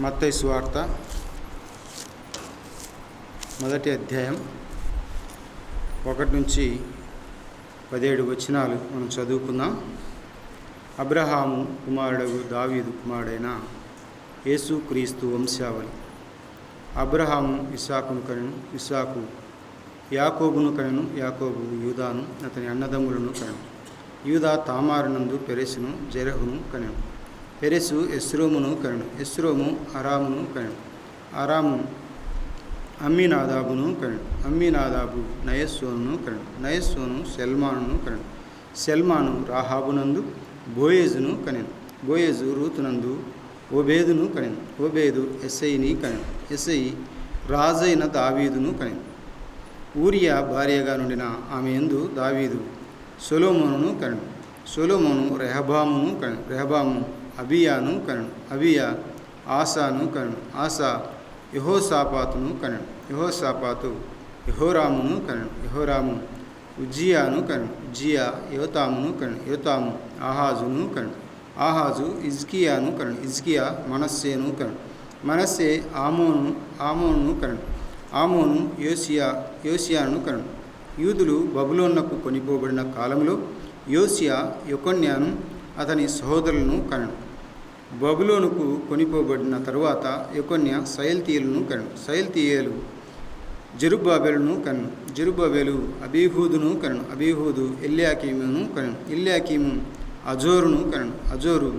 మత్తయి సువార్త మొదటి అధ్యాయం 1 నుంచి 17 వచనాలు మనం చదువుకుందాం. అబ్రహాము కుమారుడు దావీదు కుమారుడైన యేసుక్రీస్తు వంశావళి. అబ్రహాము ఇస్సాకును కనెను, ఇస్సాకు యాకోబును కనెను, యాకోబు యూదాను అతని అన్నదమ్ములను కనెను. యూదా తామారునందు పెరెసును జెరహును కనెను. పెరెసు ఎస్రోమును కనెను, ఎస్రోము అరామును కనెను, అరాము అమ్మీనాదాబును కనెను, అమ్మీనాదాబు నయస్సోనును కనెను, నయస్సోను సెల్మానును కనెను, సెల్మాను రాహాబునందు బోయేజును కనెను, బోయేజు రూతునందు ఓబేదును కనెను, ఓబేదు ఎస్సయిని కనెను, ఎస్సయి రాజైన దావీదును కనెను. ఊరియా భార్యగా నుండిన ఆమె యందు దావీదు సొలొమోనును కనెను, సొలొమోను రెహబామును కనెను, రెహబాము అబియాను కనెను, అబియా ఆసాను కనెను, ఆసా యెహోషాపాతును కనెను, యెహోషాపాతు యెహోరామును కనెను, యెహోరాము ఉజ్జియాను కనెను, ఉజ్జియా యోతామును కనెను, యోతాము ఆహాజును కనెను, ఆహాజు హిజ్కియాను కనెను, హిజ్కియా మనస్సేను కనెను, మనస్సే ఆమోనును కనెను, ఆమోను యోషియాను కనెను. యూదులు బబులోనుకు కొనిపోబడిన కాలంలో యోషియా యెకొన్యాను అతని సహోదరులను కనెను. బబులోనుకు కొనిపోబడిన తరువాత యెకొన్యా సయల్తీయులను కనెను, సయల్తీయేలు జెరుబ్బాబెలును కనెను, జెరుబ్బాబెలు అబీహూదును కనెను, అబీహూదు ఎల్యాకీమును కనెను, ఎల్యాకీము అజోరును కనెను, అజోరు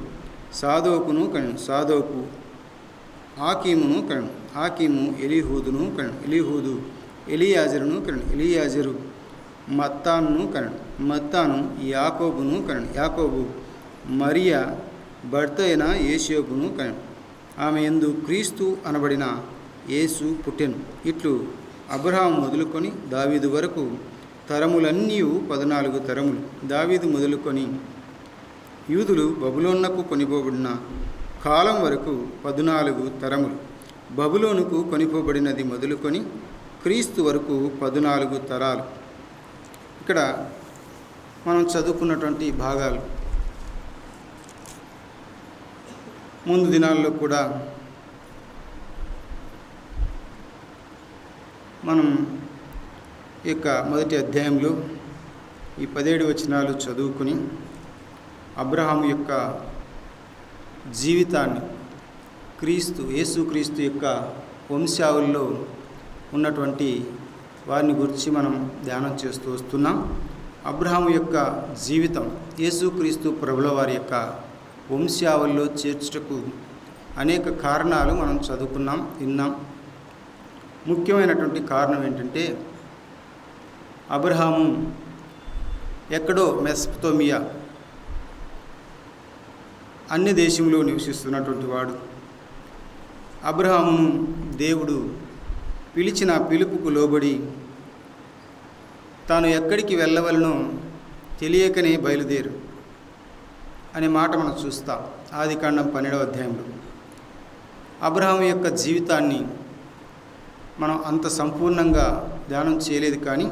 సాదోకును కనెను, సాదోకు ఆకీమును కనెను, ఆకీము ఎలీహూదును కనెను, ఎలీహూదు ఎలియాజరును కనెను, ఎలియాజరు మత్తానును కనెను, మత్తాను యాకోబును కనెను, యాకోబు మరియా భర్త అయిన యేషోబును కనెను. ఆమె యందు క్రీస్తు అనబడిన యేసు పుట్టెను. ఇట్లు అబ్రహాము మొదలుకొని దావీదు వరకు తరములన్నీ 14 తరములు. దావీదు మొదలుకొని యూదులు బబులోనుకు కొనిపోబడిన కాలం వరకు 14 తరములు. బబులోనుకు కొనిపోబడినది మొదలుకొని క్రీస్తు వరకు 14 తరాలు. ఇక్కడ మనం చదువుకున్నటువంటి భాగాలు ముందు దినాల్లో కూడా మనం ఈ యొక్క మొదటి అధ్యాయంలో ఈ 17 వచనాలు చదువుకుని అబ్రహాము యొక్క జీవితాన్ని యేసుక్రీస్తు యొక్క వంశావళిలో ఉన్నటువంటి వారిని గురించి మనం ధ్యానం చేస్తూ వస్తున్నాం. అబ్రహాము యొక్క జీవితం యేసుక్రీస్తు ప్రభుల వారి యొక్క వంశావళిలో చేర్చుటకు అనేక కారణాలు మనం చదువుకున్నాం, విన్నాం. ముఖ్యమైనటువంటి కారణం ఏంటంటే అబ్రహాము ఎక్కడో మెసొపొతేమియా అన్ని దేశంలో నివసిస్తున్నటువంటి వాడు. అబ్రహామును దేవుడు పిలిచిన పిలుపుకు లోబడి తాను ఎక్కడికి వెళ్ళవలనో తెలియకనే బయలుదేరు అనే మాట మనం చూస్తాం ఆదికాండం 12వ అధ్యాయంలో. అబ్రహాము యొక్క జీవితాన్ని మనం అంత సంపూర్ణంగా ధ్యానం చేయలేదు, కానీ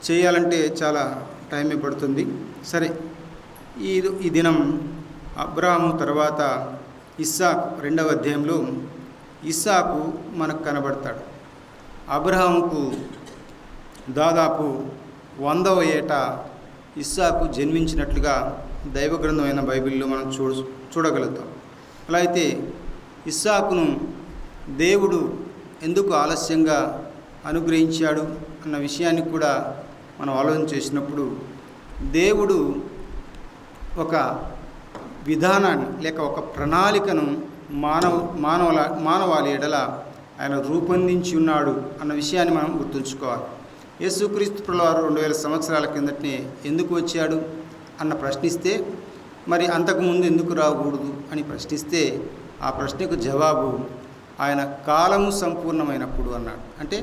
చేయాలంటే చాలా టైమే పడుతుంది. సరే, ఈ దినం అబ్రహాము తర్వాత ఇస్సాకు 2వ అధ్యాయంలో ఇస్సాకు మనకు కనబడతాడు. అబ్రహాముకు దాదాపు 100వ ఏట ఇస్సాకు జన్మించినట్లుగా దైవగ్రంథమైన బైబిల్లో మనం చూడగలుగుతాం. అలా అయితే ఇస్సాకును దేవుడు ఎందుకు ఆలస్యంగా అనుగ్రహించాడు అన్న విషయాన్ని కూడా మనం ఆలోచన చేసినప్పుడు దేవుడు ఒక విధానాన్ని లేక ఒక ప్రణాళికను మానవాళి ఎడల ఆయన రూపొందించి ఉన్నాడు అన్న విషయాన్ని మనం గుర్తుంచుకోవాలి. యేసుక్రీస్తు ప్రభువారు 2000 సంవత్సరాల కిందటనే ఎందుకు వచ్చాడు అన్న ప్రశ్నిస్తే, మరి అంతకుముందు ఎందుకు రాకూడదు అని ప్రశ్నిస్తే ఆ ప్రశ్నకు జవాబు ఆయన కాలము సంపూర్ణమైనప్పుడు అన్నాడు. అంటే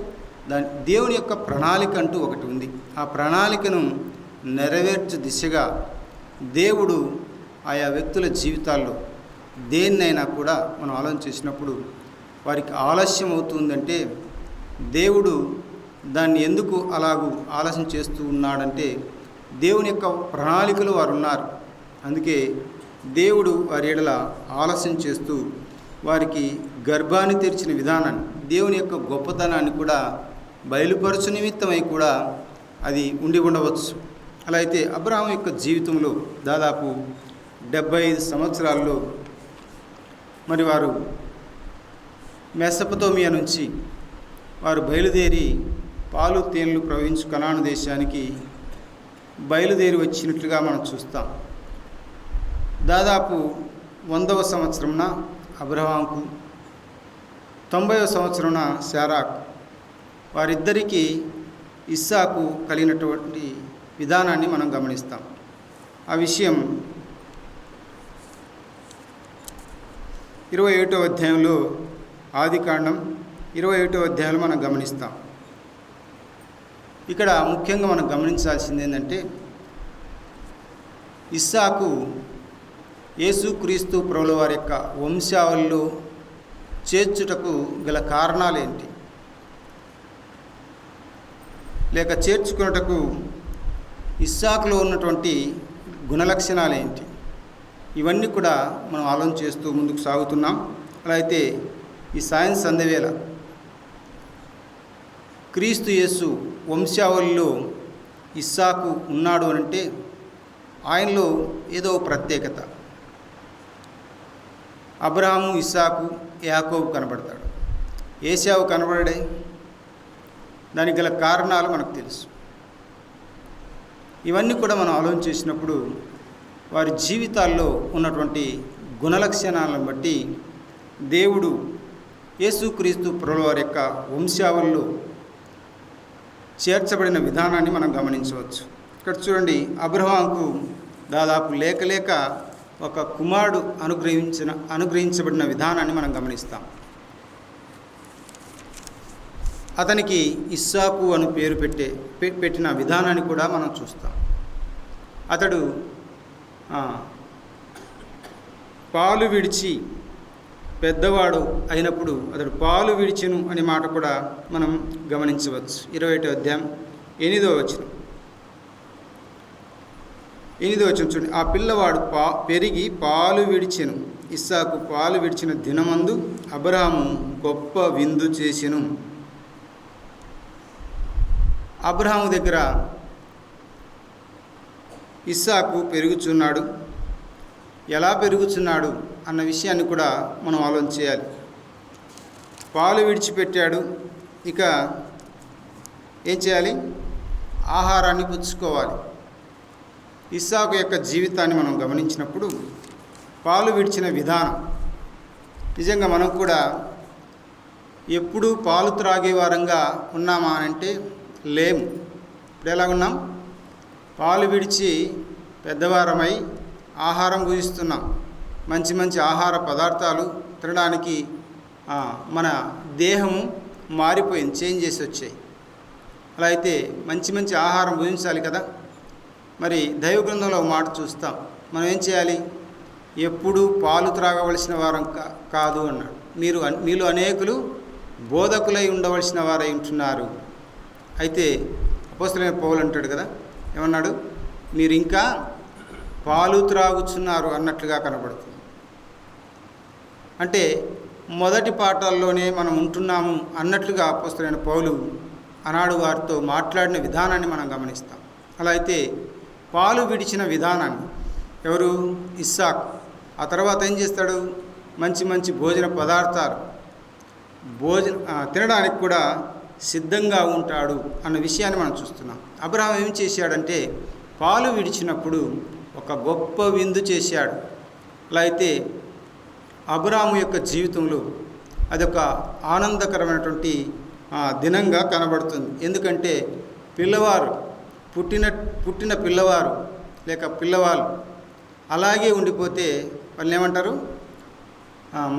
దేవుని యొక్క ప్రణాళిక అంటూ ఒకటి ఉంది. ఆ ప్రణాళికను నెరవేర్చు దిశగా దేవుడు ఆయా వ్యక్తుల జీవితాల్లో దేన్నైనా కూడా మనం ఆలోచన చేసినప్పుడు వారికి ఆలస్యం అవుతుందంటే దేవుడు దాన్ని ఎందుకు అలాగూ ఆలస్యం చేస్తూ ఉన్నాడంటే దేవుని యొక్క ప్రణాళికలు వారు ఉన్నారు. అందుకే దేవుడు వారి ఎడల ఆలస్యం చేస్తూ వారికి గర్భాన్ని తెరిచిన విధానాన్ని, దేవుని యొక్క గొప్పతనాన్ని కూడా బయలుపరచు నిమిత్తమై కూడా అది ఉండి ఉండవచ్చు. అలా అయితే అబ్రహాము యొక్క జీవితంలో దాదాపు 75 సంవత్సరాల్లో మరి వారు మెసొపొతేమియా నుంచి వారు బయలుదేరి పాలు తేనెలు ప్రవహించు కనాను దేశానికి బయలుదేరి వచ్చినట్లుగా మనం చూస్తాం. దాదాపు 100వ సంవత్సరంన అబ్రహాముకు, 90వ సంవత్సరంన శారాకు, వారిద్దరికీ ఇస్సాకు కలిగినటువంటి విధానాన్ని మనం గమనిస్తాం. ఆ విషయం 21వ అధ్యాయంలో, ఆదికాండం 21వ అధ్యాయంలో మనం గమనిస్తాం. ఇక్కడ ముఖ్యంగా మనం గమనించాల్సింది ఏంటంటే, ఇస్సాకు యేసుక్రీస్తు ప్రభుల వారి యొక్క వంశావళిలో చేర్చుటకు గల కారణాలేంటి, లేక చేర్చుకున్నటకు ఇస్సాకులో ఉన్నటువంటి గుణలక్షణాలు ఏంటి, ఇవన్నీ కూడా మనం ఆలోచన చేస్తూ ముందుకు సాగుతున్నాం. అలా అయితే ఈ సాయం సంధ్యవేళ క్రీస్తు యేసు వంశావళిలో ఇస్సాకు ఉన్నాడు అంటే ఆయనలో ఏదో ప్రత్యేకత. అబ్రహాము, ఇస్సాకు, యాకోబు కనబడతాడు, ఏశావు కనబడే. దానికి గల కారణాలు మనకు తెలుసు. ఇవన్నీ కూడా మనం ఆలోచన చేసినప్పుడు వారి జీవితాల్లో ఉన్నటువంటి గుణలక్షణాలను బట్టి దేవుడు యేసుక్రీస్తు ప్రభుల వారి యొక్క వంశావళిలో చేర్చబడిన విధానాన్ని మనం గమనించవచ్చు. ఇక్కడ చూడండి, అబ్రహాముకు దాదాపు లేక ఒక కుమారుడు అనుగ్రహించబడిన విధానాన్ని మనం గమనిస్తాం. అతనికి ఇస్సాకు అని పేరు పెట్టిన విధానాన్ని కూడా మనం చూస్తాం. అతడు పాలు విడిచి పెద్దవాడు అయినప్పుడు అతడు పాలు విడిచెను అనే మాట కూడా మనం గమనించవచ్చు. 21వ అధ్యాయం 8వ వచనం చూడండి. ఆ పిల్లవాడు పెరిగి పాలు విడిచెను. ఇస్సాకు పాలు విడిచిన దినమందు అబ్రహాము గొప్ప విందు చేసెను. అబ్రహాము దగ్గర ఇస్సాకు పెరుగుచున్నాడు. ఎలా పెరుగుచున్నాడు అన్న విషయాన్ని కూడా మనం ఆలోచన చేయాలి. పాలు విడిచిపెట్టాడు, ఇక ఏం చేయాలి? ఆహారాన్ని పుచ్చుకోవాలి. ఇస్సాకు యొక్క జీవితాన్ని మనం గమనించినప్పుడు పాలు విడిచిన విధానం, నిజంగా మనం కూడా ఎప్పుడూ పాలు త్రాగే వారంగా ఉన్నామా అంటే లేము. ఇప్పుడు ఎలా ఉన్నాం? పాలు విడిచి పెద్దవారమై ఆహారం భుజిస్తున్నాం. మంచి మంచి ఆహార పదార్థాలు తినడానికి మన దేహము మారిపోయింది, చేంజ్ చేసి వచ్చాయి. అలా అయితే మంచి మంచి ఆహారం భుజించాలి కదా. మరి దైవ గ్రంథంలో మాట చూస్తాం, మనం ఏం చేయాలి? ఎప్పుడూ పాలు త్రాగవలసిన వారం కాదు అన్నాడు. మీలో అనేకులు బోధకులై ఉండవలసిన వారై ఉంటున్నారు. అయితే అపోస్తలుడైన పౌలు అంటాడు కదా, ఏమన్నాడు? మీరు ఇంకా పాలు త్రాగుచున్నారు అన్నట్లుగా కనబడుతుంది. అంటే మొదటి పాఠాల్లోనే మనం ఉంటున్నాము అన్నట్లుగా అపోస్తలుడైన పౌలు ఆనాడు వారితో మాట్లాడిన విధానాన్ని మనం గమనిస్తాం. అలా అయితే పాలు విడిచిన విధానాన్ని ఎవరు? ఇస్సాకు. ఆ తర్వాత ఏం చేస్తాడు? మంచి మంచి భోజన పదార్థాలు తినడానికి కూడా సిద్ధంగా ఉంటాడు అన్న విషయాన్ని మనం చూస్తున్నాం. అబ్రహాం ఏం చేశాడంటే పాలు విడిచినప్పుడు ఒక గొప్ప విందు చేశాడు. అలా అయితే అబ్రహాము యొక్క జీవితంలో అదొక ఆనందకరమైనటువంటి దినంగా కనబడుతుంది. ఎందుకంటే పిల్లవారు పుట్టిన పిల్లవారు లేక పిల్లవాళ్ళు అలాగే ఉండిపోతే వాళ్ళని ఏమంటారు?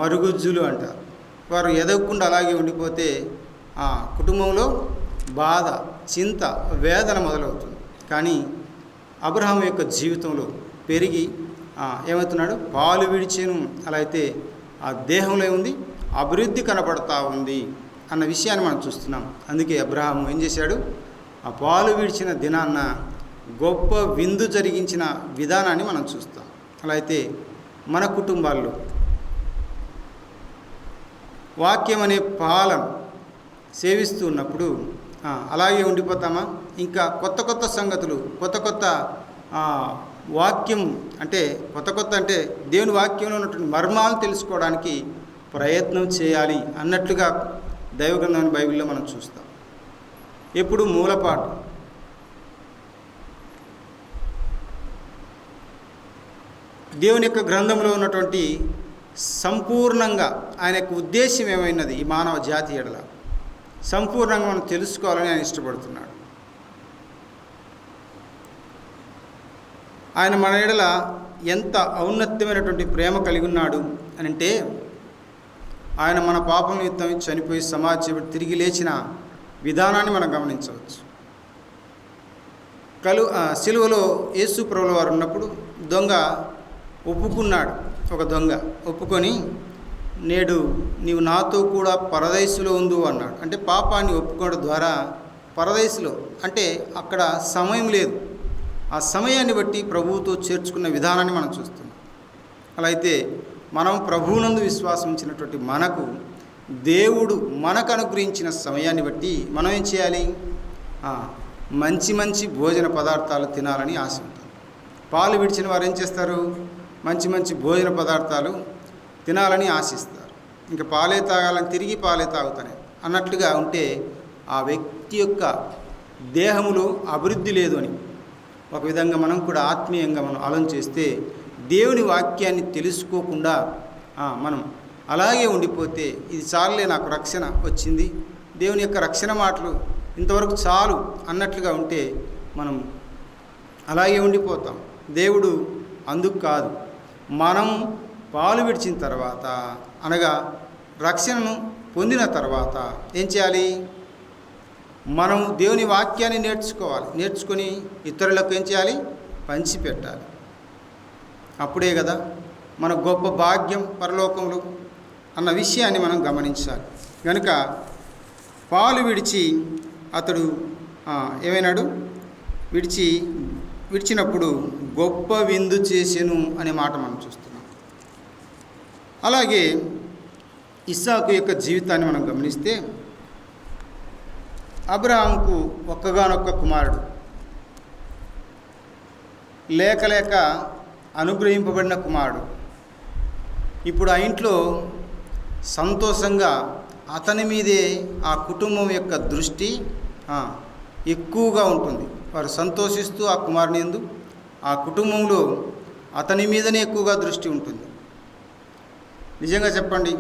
మరుగుజ్జులు అంటారు. వారు ఎదగకుండా అలాగే ఉండిపోతే కుటుంబంలో బాధ, చింత, వేదన మొదలవుతుంది. కానీ అబ్రహాము యొక్క జీవితంలో పెరిగి ఏమవుతున్నాడు? పాలు విడిచేను. అలా అయితే ఆ దేహంలో ఉంది, అభివృద్ధి కనపడతా ఉంది అన్న విషయాన్ని మనం చూస్తున్నాం. అందుకే అబ్రహాము ఏం చేశాడు? ఆ పాలు విడిచిన దినాన్న గొప్ప విందు జరిగించిన విధానాన్ని మనం చూస్తాం. అలా అయితే మన కుటుంబాల్లో వాక్యం అనే పాలన సేవిస్తూ ఉన్నప్పుడు అలాగే ఉండిపోతామా? ఇంకా కొత్త కొత్త సంగతులు, కొత్త కొత్త వాక్యం అంటే అంటే దేవుని వాక్యంలో ఉన్నటువంటి మర్మాలు తెలుసుకోవడానికి ప్రయత్నం చేయాలి అన్నట్లుగా దైవగ్రంథం బైబిల్లో మనం చూస్తాం. ఎప్పుడు మూలపాటు, దేవుని యొక్క గ్రంథంలో ఉన్నటువంటి సంపూర్ణంగా ఆయన యొక్క ఉద్దేశం ఏమైనది ఈ మానవ జాతి ఎడల సంపూర్ణంగా మనం తెలుసుకోవాలని ఆయన ఇష్టపడుతున్నాడు. ఆయన మన ఎడల ఎంత ఔన్నత్యమైనటువంటి ప్రేమ కలిగి ఉన్నాడు అని అంటే, ఆయన మన పాపం నిమిత్తం చనిపోయి సమాధి తిరిగి లేచిన విధానాన్ని మనం గమనించవచ్చు. సిలువలో యేసు ప్రభువు వారు ఉన్నప్పుడు దొంగ ఒప్పుకున్నాడు. ఒక దొంగ ఒప్పుకొని, నేడు నీవు నాతో కూడా పరదైసులో ఉండు అన్నాడు. అంటే పాపాన్ని ఒప్పుకోవడం ద్వారా పరదైసులో అంటే అక్కడ సమయం లేదు, ఆ సమయాన్ని బట్టి ప్రభువుతో చేర్చుకున్న విధానాన్ని మనం చూస్తున్నాం. అలా అయితే మనం ప్రభువునందు విశ్వాసం ఉంచినటువంటి మనకు దేవుడు మనకు అనుగ్రహించిన సమయాన్ని బట్టి మనం ఏం చేయాలి? మంచి మంచి భోజన పదార్థాలు తినాలని ఆశ ఉంటుంది. పాలు విడిచిన వారు ఏం చేస్తారు? మంచి మంచి భోజన పదార్థాలు తినాలని ఆశిస్తారు. ఇంకా పాలే తాగాలని తిరిగి పాలే తాగుతానే అన్నట్లుగా ఉంటే ఆ వ్యక్తి యొక్క దేహములో అభివృద్ధి లేదు అని ఒక విధంగా మనం కూడా ఆత్మీయంగా మనం ఆలోచన చేస్తే, దేవుని వాక్యాన్ని తెలుసుకోకుండా మనం అలాగే ఉండిపోతే, ఇది చాలులే నాకు రక్షణ వచ్చింది, దేవుని యొక్క రక్షణ మాటలు ఇంతవరకు చాలు అన్నట్లుగా ఉంటే మనం అలాగే ఉండిపోతాం. దేవుడు అందుకు కాదు, మనం పాలు విడిచిన తర్వాత అనగా రక్షణను పొందిన తర్వాత ఏం చేయాలి? మనం దేవుని వాక్యాన్ని నేర్చుకోవాలి. నేర్చుకొని ఇతరులకు ఏం చేయాలి? పంచిపెట్టాలి. అప్పుడే కదా మన గొప్ప భాగ్యం పరలోకంలో అన్న విషయాన్ని మనం గమనించాలి. కనుక పాలు విడిచి అతడు ఏమైనాడు? విడిచినప్పుడు గొప్ప విందు చేసెను అనే మాట మనం చూస్తున్నాం. అలాగే ఇస్సాకు యొక్క జీవితాన్ని మనం గమనిస్తే, అబ్రహాముకు ఒక్కగానొక్క కుమారుడు, లేక లేక అనుగ్రహింపబడిన కుమారుడు. ఇప్పుడు ఆ ఇంట్లో సంతోషంగా అతని మీదే ఆ కుటుంబం యొక్క దృష్టి ఎక్కువగా ఉంటుంది. వారు సంతోషిస్తూ ఆ కుమారుని యందు ఆ కుటుంబంలో అతని మీదనే ఎక్కువగా దృష్టి ఉంటుంది. నిజంగా చెప్పండి,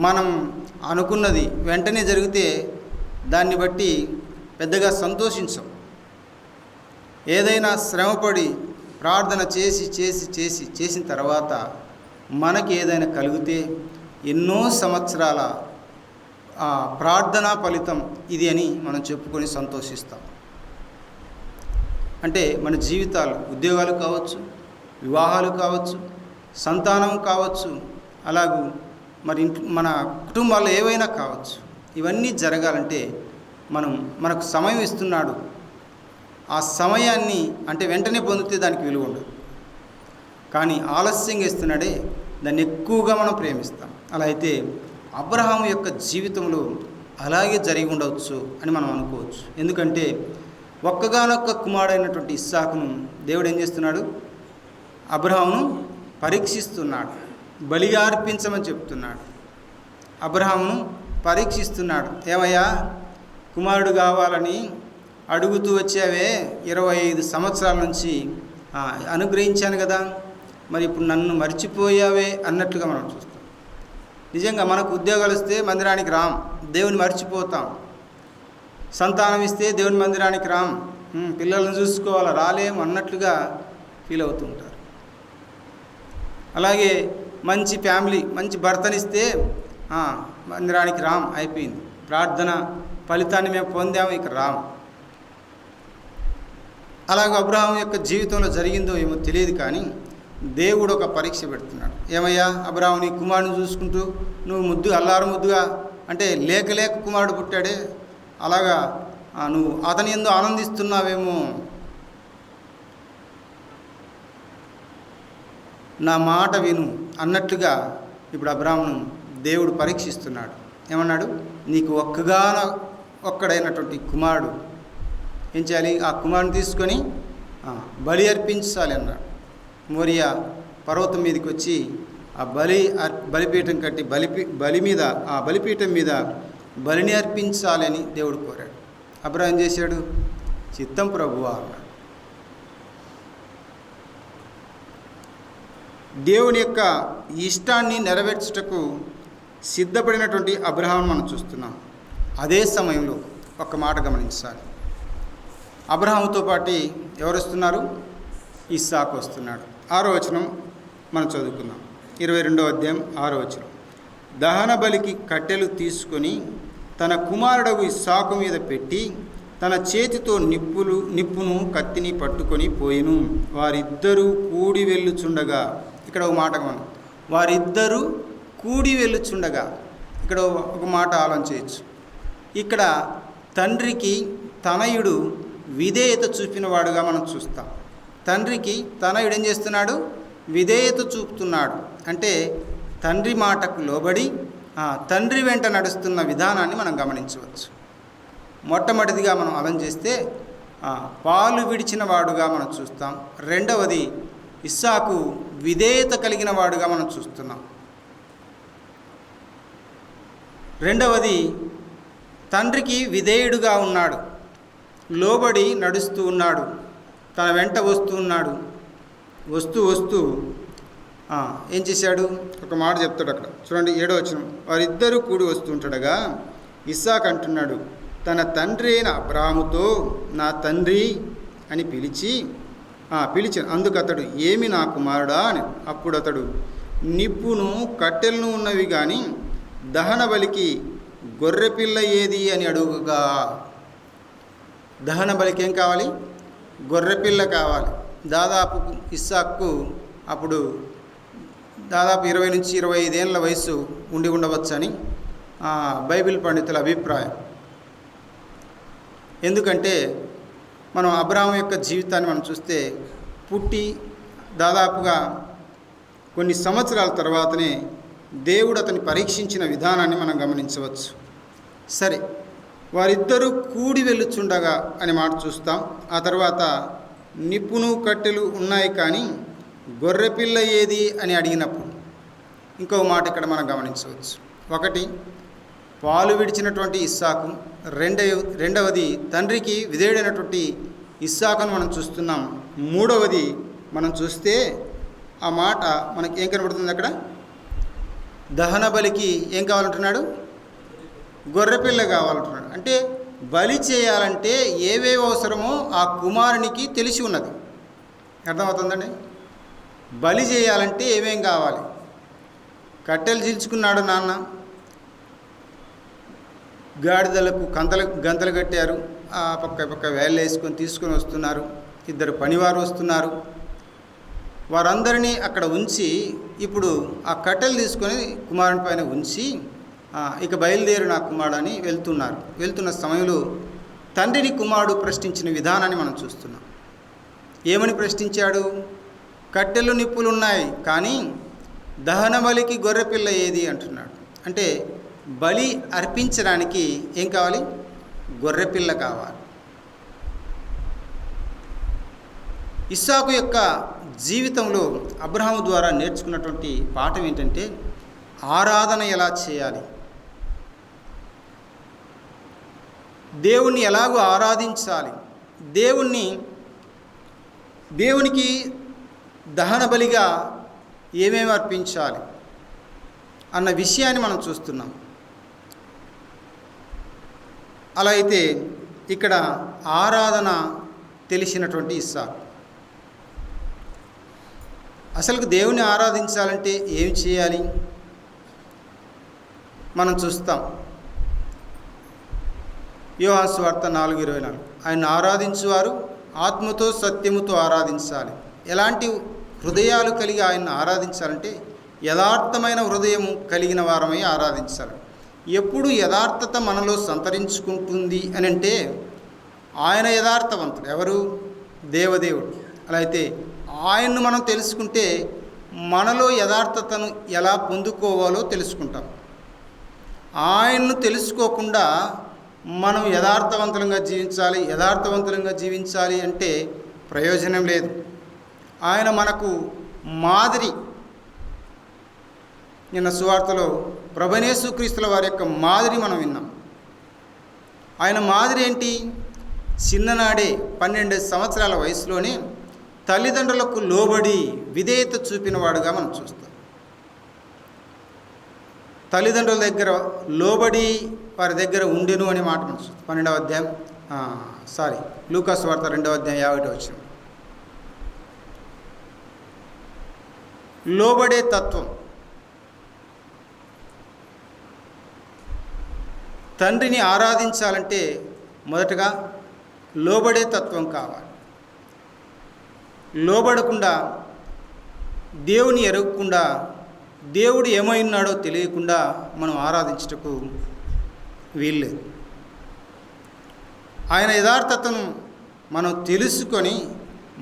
మనం అనుకున్నది వెంటనే జరిగితే దాన్ని బట్టి పెద్దగా సంతోషించం. ఏదైనా శ్రమపడి ప్రార్థన చేసిన తర్వాత మనకి ఏదైనా కలిగితే ఎన్నో సంవత్సరాల ప్రార్థనా ఫలితం ఇది అని మనం చెప్పుకొని సంతోషిస్తాం. అంటే మన జీవితాలు, ఉద్యోగాలు కావచ్చు, వివాహాలు కావచ్చు, సంతానం కావచ్చు, అలాగూ మరి మన కుటుంబాల్లో ఏవైనా కావచ్చు, ఇవన్నీ జరగాలంటే మనకు సమయం ఇస్తున్నాడు. ఆ సమయాన్ని అంటే వెంటనే పొందితే దానికి విలువ ఉండదు, కానీ ఆలస్యంగా ఇస్తున్నాడే దాన్ని ఎక్కువగా మనం ప్రేమిస్తాం. అలా అయితే అబ్రహాము యొక్క జీవితంలో అలాగే జరిగి ఉండవచ్చు అని మనం అనుకోవచ్చు. ఎందుకంటే ఒక్కగానొక్క కుమారుడైనటువంటి ఇస్సాకును దేవుడు ఏం చేస్తున్నాడు? అబ్రహామును పరీక్షిస్తున్నాడు, బలిగా అర్పించమని చెప్తున్నాడు. అబ్రహామును పరీక్షిస్తున్నాడు. ఏమయ్యా, కుమారుడు కావాలని అడుగుతూ వచ్చావే, 25 సంవత్సరాల నుంచి అనుగ్రహించాను కదా, మరి ఇప్పుడు నన్ను మర్చిపోయావే అన్నట్లుగా మనం చూస్తాం. నిజంగా మనకు ఉద్యోగాలు ఇస్తే మందిరానికి రాం, దేవుని మర్చిపోతాం. సంతానం ఇస్తే దేవుని మందిరానికి రాం, పిల్లలను చూసుకోవాలా, రాలేం అన్నట్లుగా ఫీల్ అవుతుంటారు. అలాగే మంచి ఫ్యామిలీ, మంచి భర్తనిస్తే మందిరానికి రాం, అయిపోయింది, ప్రార్థన ఫలితాన్ని మేము పొందాము, ఇక రాం. అలాగే అబ్రహాం యొక్క జీవితంలో జరిగిందో ఏమో తెలియదు, కానీ దేవుడు ఒక పరీక్ష పెడుతున్నాడు. ఏమయ్యా అబ్రహాము, నీ కుమారుని చూసుకుంటూ నువ్వు అల్లారు ముద్దుగా అంటే లేక కుమారుడు పుట్టాడే, అలాగా నువ్వు అతని యందు ఆనందిస్తున్నావేమో. నా మాట విను అన్నట్లుగా ఇప్పుడు అబ్రాహామును దేవుడు పరీక్షిస్తున్నాడు. ఏమన్నాడు? నీకు ఒక్కడైనటువంటి కుమారుడు ఏం చేయాలి? ఆ కుమారుని తీసుకొని బలి అర్పించాలి అన్నాడు. మోరియా పర్వతం మీదకి వచ్చి ఆ బలిపీఠం కట్టి బలిపీఠం మీద బలిని అర్పించాలి అని దేవుడు కోరాడు. అబ్రాహాం ఏం చేశాడు? చిత్తం ప్రభువా అన్నాడు. దేవుని యొక్క ఇష్టాన్ని నెరవేర్చుటకు సిద్ధపడినటువంటి అబ్రహాం మనం చూస్తున్నాం. అదే సమయంలో ఒక మాట గమనించాలి. అబ్రహాముతో పాటు ఎవరు వస్తున్నారు? ఇస్సాకు వస్తున్నాడు. 6వ వచనం మనం చదువుకుందాం. 22వ అధ్యాయం 6వ వచనం. దహన బలికి కట్టెలు తీసుకొని తన కుమారుడగు ఇస్సాకు మీద పెట్టి తన చేతితో నిప్పును కత్తిని పట్టుకొని పోయిను. వారిద్దరూ కూడి వెళ్ళుచుండగా, ఇక్కడ ఒక మాట మనం, వారిద్దరూ కూడి వెళ్ళుచుండగా, ఇక్కడ ఒక మాట ఆలోచన చేయొచ్చు. ఇక్కడ తండ్రికి తనయుడు విధేయత చూపినవాడుగా మనం చూస్తాం. తండ్రికి తనయుడు ఏం చేస్తున్నాడు? విధేయత చూపుతున్నాడు. అంటే తండ్రి మాటకు లోబడి తండ్రి వెంట నడుస్తున్న విధానాన్ని మనం గమనించవచ్చు. మొట్టమొదటిదిగా మనం ఆలోచన చేస్తే పాలు విడిచిన వాడుగా మనం చూస్తాం. రెండవది ఇస్సాకు విధేయత కలిగిన వాడుగా మనం చూస్తున్నాం. రెండవది తండ్రికి విధేయుడుగా ఉన్నాడు, లోబడి నడుస్తూ ఉన్నాడు, తన వెంట వస్తూ ఉన్నాడు. వస్తూ ఏం చేశాడు? ఒక మాట చెప్తాడు అక్కడ, చూడండి 7వ వచనం. వారిద్దరూ కూడి వస్తుంటడగా ఇస్సాకు అంటున్నాడు తన తండ్రి అయిన అబ్రాహాముతో, నా తండ్రి అని పిలిచాను. అందుకు అతడు, ఏమి నా కుమారుడా అని. అప్పుడు అతడు, నిప్పును కట్టెలను ఉన్నవి కానీ దహన బలికి గొర్రెపిల్ల ఏది అని అడుగుగా. దహన బలికి ఏం కావాలి? గొర్రెపిల్ల కావాలి. దాదాపు ఇస్సాకు అప్పుడు దాదాపు 20 నుంచి 25 ఏళ్ళ వయసు ఉండి ఉండవచ్చని బైబిల్ పండితుల అభిప్రాయం. ఎందుకంటే మనం అబ్రాహాం యొక్క జీవితాన్ని మనం చూస్తే పుట్టి దాదాపుగా కొన్ని సంవత్సరాల తర్వాతనే దేవుడు అతన్ని పరీక్షించిన విధానాన్ని మనం గమనించవచ్చు. సరే, వారిద్దరూ కూడి వెళ్ళుచుండగా అనే మాట చూస్తాం. ఆ తర్వాత నిప్పును కట్టెలు ఉన్నాయి కానీ గొర్రెపిల్ల ఏది అని అడిగినప్పుడు ఇంకో మాట ఇక్కడ మనం గమనించవచ్చు. ఒకటి పాలు విడిచినటువంటి ఇస్సాకు, రెండవది తండ్రికి విధేయుడైనటువంటి ఇస్సాకును మనం చూస్తున్నాం. మూడవది మనం చూస్తే ఆ మాట మనకి ఏం కనబడుతుంది? అక్కడ దహన బలికి ఏం కావాలంటున్నాడు? గొర్రెపిల్ల కావాలంటున్నాడు. అంటే బలి చేయాలంటే ఏవేవి అవసరమో ఆ కుమారునికి తెలిసి ఉన్నది. అర్థమవుతుందండి? బలి చేయాలంటే ఏమేం కావాలి? కట్టెలు చీల్చుకున్నాడు నాన్న, గాడిదలకు గంతలు కట్టారు, ఆ పక్క వేళ్ళు వేసుకొని తీసుకొని వస్తున్నారు. 2 పనివారు వస్తున్నారు. వారందరినీ అక్కడ ఉంచి ఇప్పుడు ఆ కట్టెలు తీసుకొని కుమారుని పైన ఉంచి ఇక బయలుదేరు నా కుమారుడు అని వెళ్తున్న సమయంలో తండ్రిని కుమారుడు ప్రశ్నించిన విధానాన్ని మనం చూస్తున్నాం. ఏమని ప్రశ్నించాడు? కట్టెలు నిప్పులు ఉన్నాయి కానీ దహన బలికి గొర్రెపిల్ల ఏది అంటున్నాడు. అంటే బలి అర్పించడానికి ఏం కావాలి? గొర్రెపిల్ల కావాలి. ఇస్సాకు యొక్క జీవితంలో అబ్రహాము ద్వారా నేర్చుకున్నటువంటి పాఠం ఏంటంటే ఆరాధన ఎలా చేయాలి, దేవుణ్ణి ఎలాగో ఆరాధించాలి, దేవునికి దహన బలిగా ఏమేమి అర్పించాలి అన్న విషయాన్ని మనం చూస్తున్నాం. అలా అయితే ఇక్కడ ఆరాధన తెలిసినటువంటి ఇస్సాకు అసలు దేవుని ఆరాధించాలంటే ఏం చేయాలి మనం చూస్తాం. యోహాను సువార్త 4:24 ఆయన ఆరాధించువారు ఆత్మతో సత్యముతో ఆరాధించాలి. ఎలాంటి హృదయాలు కలిగి ఆయన్ని ఆరాధించాలంటే యథార్థమైన హృదయం కలిగిన వారమై ఆరాధించాలి. ఎప్పుడు యథార్థత మనలో సంతరించుకుంటుంది అని అంటే ఆయన యథార్థవంతుడు. ఎవరు? దేవదేవుడు. అలా అయితే ఆయన్ను మనం తెలుసుకుంటే మనలో యథార్థతను ఎలా పొందుకోవాలో తెలుసుకుంటాం. ఆయన్ను తెలుసుకోకుండా మనం యథార్థవంతులంగా జీవించాలి అంటే ప్రయోజనం లేదు. ఆయన మనకు మాదిరి. నిన్న సువార్తలో ప్రభువైన యేసుక్రీస్తుల వారి యొక్క మాదిరి మనం విన్నాం. ఆయన మాదిరి ఏంటి? చిన్ననాడే 12 సంవత్సరాల వయసులోనే తల్లిదండ్రులకు లోబడి విధేయత చూపినవాడుగా మనం చూస్తాం. తల్లిదండ్రుల దగ్గర లోబడి వారి దగ్గర ఉండెను అనే మాట మనం చూస్తాం. 12వ అధ్యాయం లూకా సువార్త 2వ అధ్యాయం 51వ వచనం. లోబడే తత్వం. తండ్రిని ఆరాధించాలంటే మొదటగా లోబడే తత్వం కావాలి. లోబడకుండా, దేవుని ఎరగకుండా, దేవుడు ఏమైనాడో తెలియకుండా మనం ఆరాధించుటకు వీల్లేదు. ఆయన యథార్థతను మనం తెలుసుకొని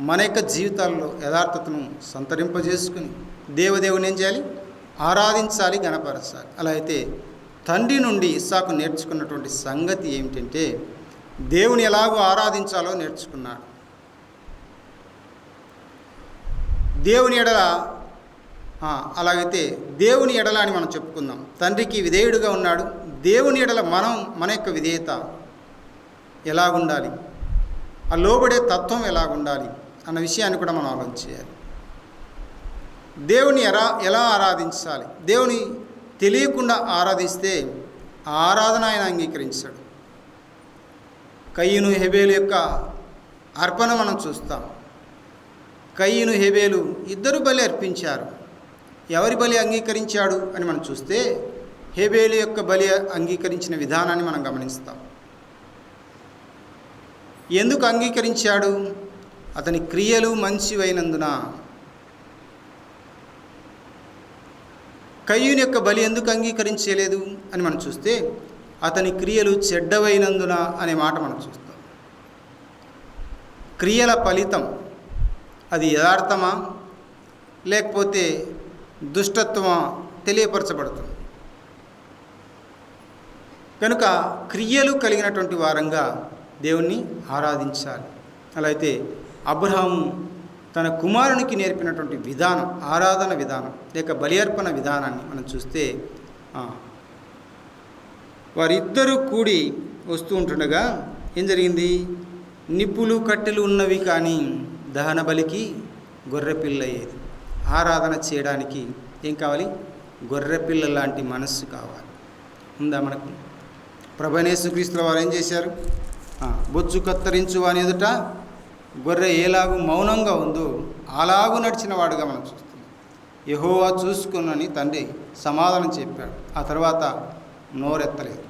మన యొక్క జీవితాల్లో యథార్థతను సంతరింపజేసుకుని దేవుని ఏం చేయాలి? ఆరాధించాలి, గణపరచాలి. అలా అయితే తండ్రి నుండి ఇస్సాకు నేర్చుకున్నటువంటి సంగతి ఏమిటంటే దేవుని ఎలాగో ఆరాధించాలో నేర్చుకున్నాడు. దేవుని ఎడల అలాగైతే దేవుని ఎడల అని మనం చెప్పుకుందాం. తండ్రికి విధేయుడుగా ఉన్నాడు. దేవుని ఎడల మన యొక్క విధేయత ఎలాగుండాలి, ఆ లోబడే తత్వం ఎలాగుండాలి అన్న విషయాన్ని కూడా మనం ఆలోచించాలి. దేవుని ఎలా ఆరాధించాలి? దేవుని తెలియకుండా ఆరాధిస్తే ఆ ఆరాధన ఆయన అంగీకరించాడు. కయ్యను హెబేలు యొక్క అర్పణ మనం చూస్తాం. కయ్యను హెబేలు ఇద్దరు బలి అర్పించారు. ఎవరి బలి అంగీకరించాడు అని మనం చూస్తే హెబేలు యొక్క బలి అంగీకరించిన విధానాన్ని మనం గమనిస్తాం. ఎందుకు అంగీకరించాడు? అతని క్రియలు మంచివైనందున. కయ్యూని యొక్క బలి ఎందుకు అంగీకరించలేదు అని మనం చూస్తే అతని క్రియలు చెడ్డవైనందున అనే మాట మనం చూస్తాం. క్రియల ఫలితం అది యథార్థమా లేకపోతే దుష్టత్వమా తెలియపరచబడుతుంది. కనుక క్రియలు కలిగినటువంటి వారంగా దేవుణ్ణి ఆరాధించాలి. అలా అయితే అబ్రహాము తన కుమారునికి నేర్పినటువంటి విధానం, ఆరాధన విధానం లేక బలి అర్పణ విధానాన్ని మనం చూస్తే వారిద్దరూ కూడి వస్తూ ఉంటుండగా ఏం జరిగింది? నిప్పులు కట్టెలు ఉన్నవి కానీ దహన బలికి గొర్రెపిల్ల అయ్యేది. ఆరాధన చేయడానికి ఏం కావాలి? గొర్రెపిల్ల లాంటి మనస్సు కావాలి. ఉందా మనకు? ప్రభువైన యేసుక్రీస్తుల వారు ఏం చేశారు? బొచ్చు కత్తరించు అని ఎదుట గొర్రె ఏలాగు మౌనంగా ఉందో అలాగూ నడిచిన వాడుగా మనం చూస్తున్నాం. యెహోవా చూసుకున్నని తండ్రి సమాధానం చెప్పాడు. ఆ తర్వాత నోరెత్తలేదు.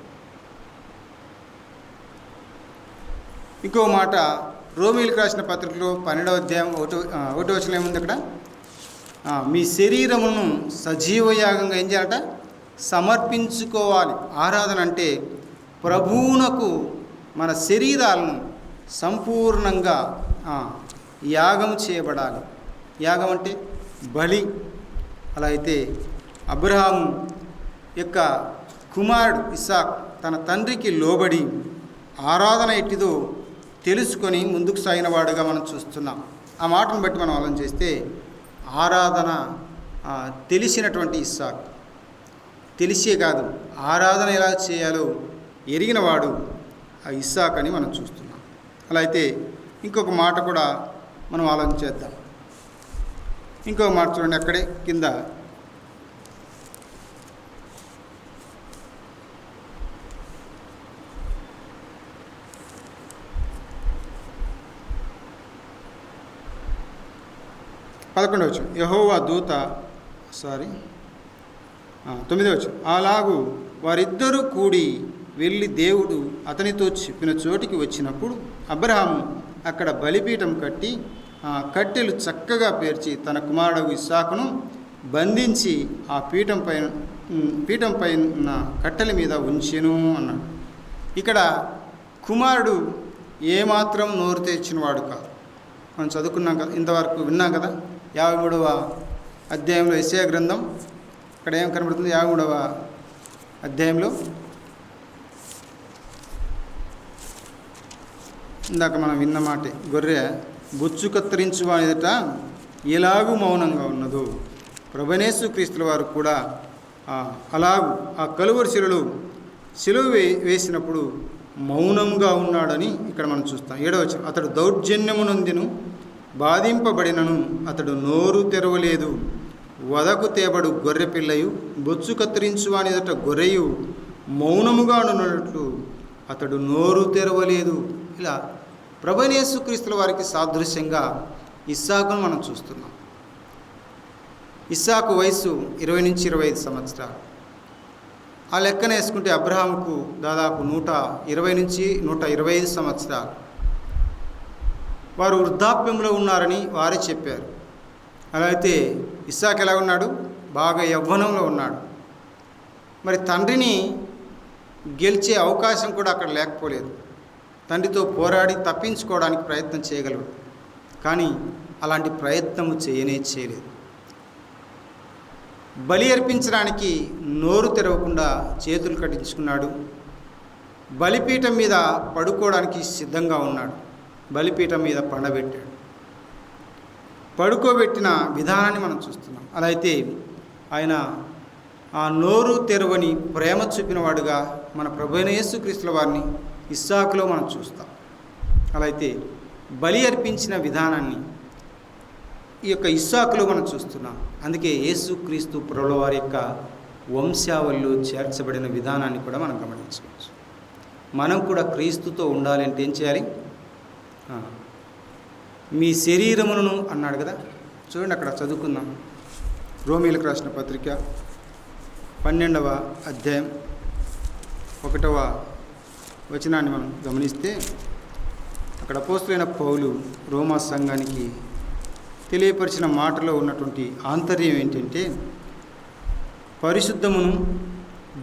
ఇంకో మాట రోమీయులకు రాసిన పత్రికలో 12వ అధ్యాయం 1వ వచనం ఏముంది అక్కడ? మీ శరీరమును సజీవ యాగంగా ఏం చేయాలట? సమర్పించుకోవాలి. ఆరాధన అంటే ప్రభువునకు మన శరీరాలను సంపూర్ణంగా యాగం చేయబడాలి. యాగం అంటే బలి. అలా అయితే అబ్రహాము యొక్క కుమారుడు ఇస్సాకు తన తండ్రికి లోబడి ఆరాధన ఎట్టిదో తెలుసుకొని ముందుకు సాగిన వాడుగా మనం చూస్తున్నాం. ఆ మాటను బట్టి మనం ఆలోచన చేస్తే ఆరాధన తెలిసినటువంటి ఇస్సాకు, తెలిసే కాదు ఆరాధన ఎలా చేయాలో ఎరిగినవాడు ఆ ఇస్సాకు అని మనం చూస్తున్నాం. అలా అయితే ఇంకొక మాట కూడా మనం ఆలోచన చేద్దాం. ఇంకొక మాట చూడండి, అక్కడే కింద పదకొండవచ్చు యెహోవా దూత 9వచ్చు అలాగూ వారిద్దరూ కూడి వెళ్ళి దేవుడు అతనితో చెప్పిన చోటికి వచ్చినప్పుడు అబ్రహాము అక్కడ బలిపీఠం కట్టి కట్టెలు చక్కగా పేర్చి తన కుమారుడు ఇస్సాకును బంధించి ఆ పీఠం పైన కట్టెల మీద ఉంచెను అన్నాడు. ఇక్కడ కుమారుడు ఏమాత్రం నోరు తెచ్చినవాడు కాదు. మనం చదువుకున్నాం కదా, ఇంతవరకు విన్నాం కదా. 53వ అధ్యాయంలో యెషయా గ్రంథం ఇక్కడ ఏం కనబడుతుంది? 53వ అధ్యాయంలో ఇందాక మనం విన్న మాటే, గొర్రె బొచ్చు కత్తిరించు వాని ఎదుట ఎలాగూ మౌనంగా ఉన్నదో, ప్రభువైన క్రీస్తుల వారు కూడా అలాగూ ఆ కలువరి శిలువ వేసినప్పుడు మౌనంగా ఉన్నాడని ఇక్కడ మనం చూస్తాం. 7వ వచనం, అతడు దౌర్జన్యము నొందెను, బాధింపబడినను అతడు నోరు తెరవలేదు. వదకు తేబడు గొర్రె పిల్లయు బొచ్చు కత్తిరించు వాని ఎదుట గొర్రెయు మౌనముగా ఉన్నట్లు అతడు నోరు తెరవలేదు. ఇలా ప్రభువైన యేసుక్రీస్తుల వారికి సాదృశ్యంగా ఇస్సాకును మనం చూస్తున్నాం. ఇస్సాకు వయసు 20 నుంచి 25 సంవత్సరాలు. ఆ లెక్కన వేసుకుంటే అబ్రహాముకు దాదాపు 120 నుంచి 125 సంవత్సరాలు. వారు వృద్ధాప్యంలో ఉన్నారని వారే చెప్పారు. అలా అయితే ఇస్సాకు ఎలా ఉన్నాడు? బాగా యవ్వనంలో ఉన్నాడు. మరి తండ్రిని గెలిచే అవకాశం కూడా అక్కడ లేకపోలేదు. తండ్రితో పోరాడి తప్పించుకోవడానికి ప్రయత్నం చేయగలడు, కానీ అలాంటి ప్రయత్నము చేయలేదు. బలి అర్పించడానికి నోరు తెరవకుండా చేతులు కట్టించుకున్నాడు. బలిపీఠం మీద పడుకోవడానికి సిద్ధంగా ఉన్నాడు. బలిపీఠం మీద పండబెట్టాడు. పడుకోబెట్టిన విధానాన్ని మనం చూస్తున్నాం. అలా అయితే ఆయన ఆ నోరు తెరవని ప్రేమ చూపినవాడుగా మన ప్రభువైన యేసుక్రీస్తుల వారిని ఇస్సాకులో మనం చూస్తాం. అలా అయితే బలి అర్పించిన విధానాన్ని ఈ యొక్క ఇస్సాకులో మనం చూస్తున్నాం. అందుకే యేసుక్రీస్తు ప్రభుల వారి యొక్క వంశావళిలో చేర్చబడిన విధానాన్ని కూడా మనం గమనించవచ్చు. మనం కూడా క్రీస్తుతో ఉండాలంటే ఏం చేయాలి? మీ శరీరమును అన్నాడు కదా, చూడండి అక్కడ చదువుకుందాం. రోమీలకు రాసిన పత్రిక 12వ అధ్యాయం 1వ వచనాన్ని మనం గమనిస్తే అక్కడ అపోస్తలుడైన పౌలు రోమా సంఘానికి తెలియపరిచిన మాటలో ఉన్నటువంటి ఆంతర్యం ఏంటంటే, పరిశుద్ధమును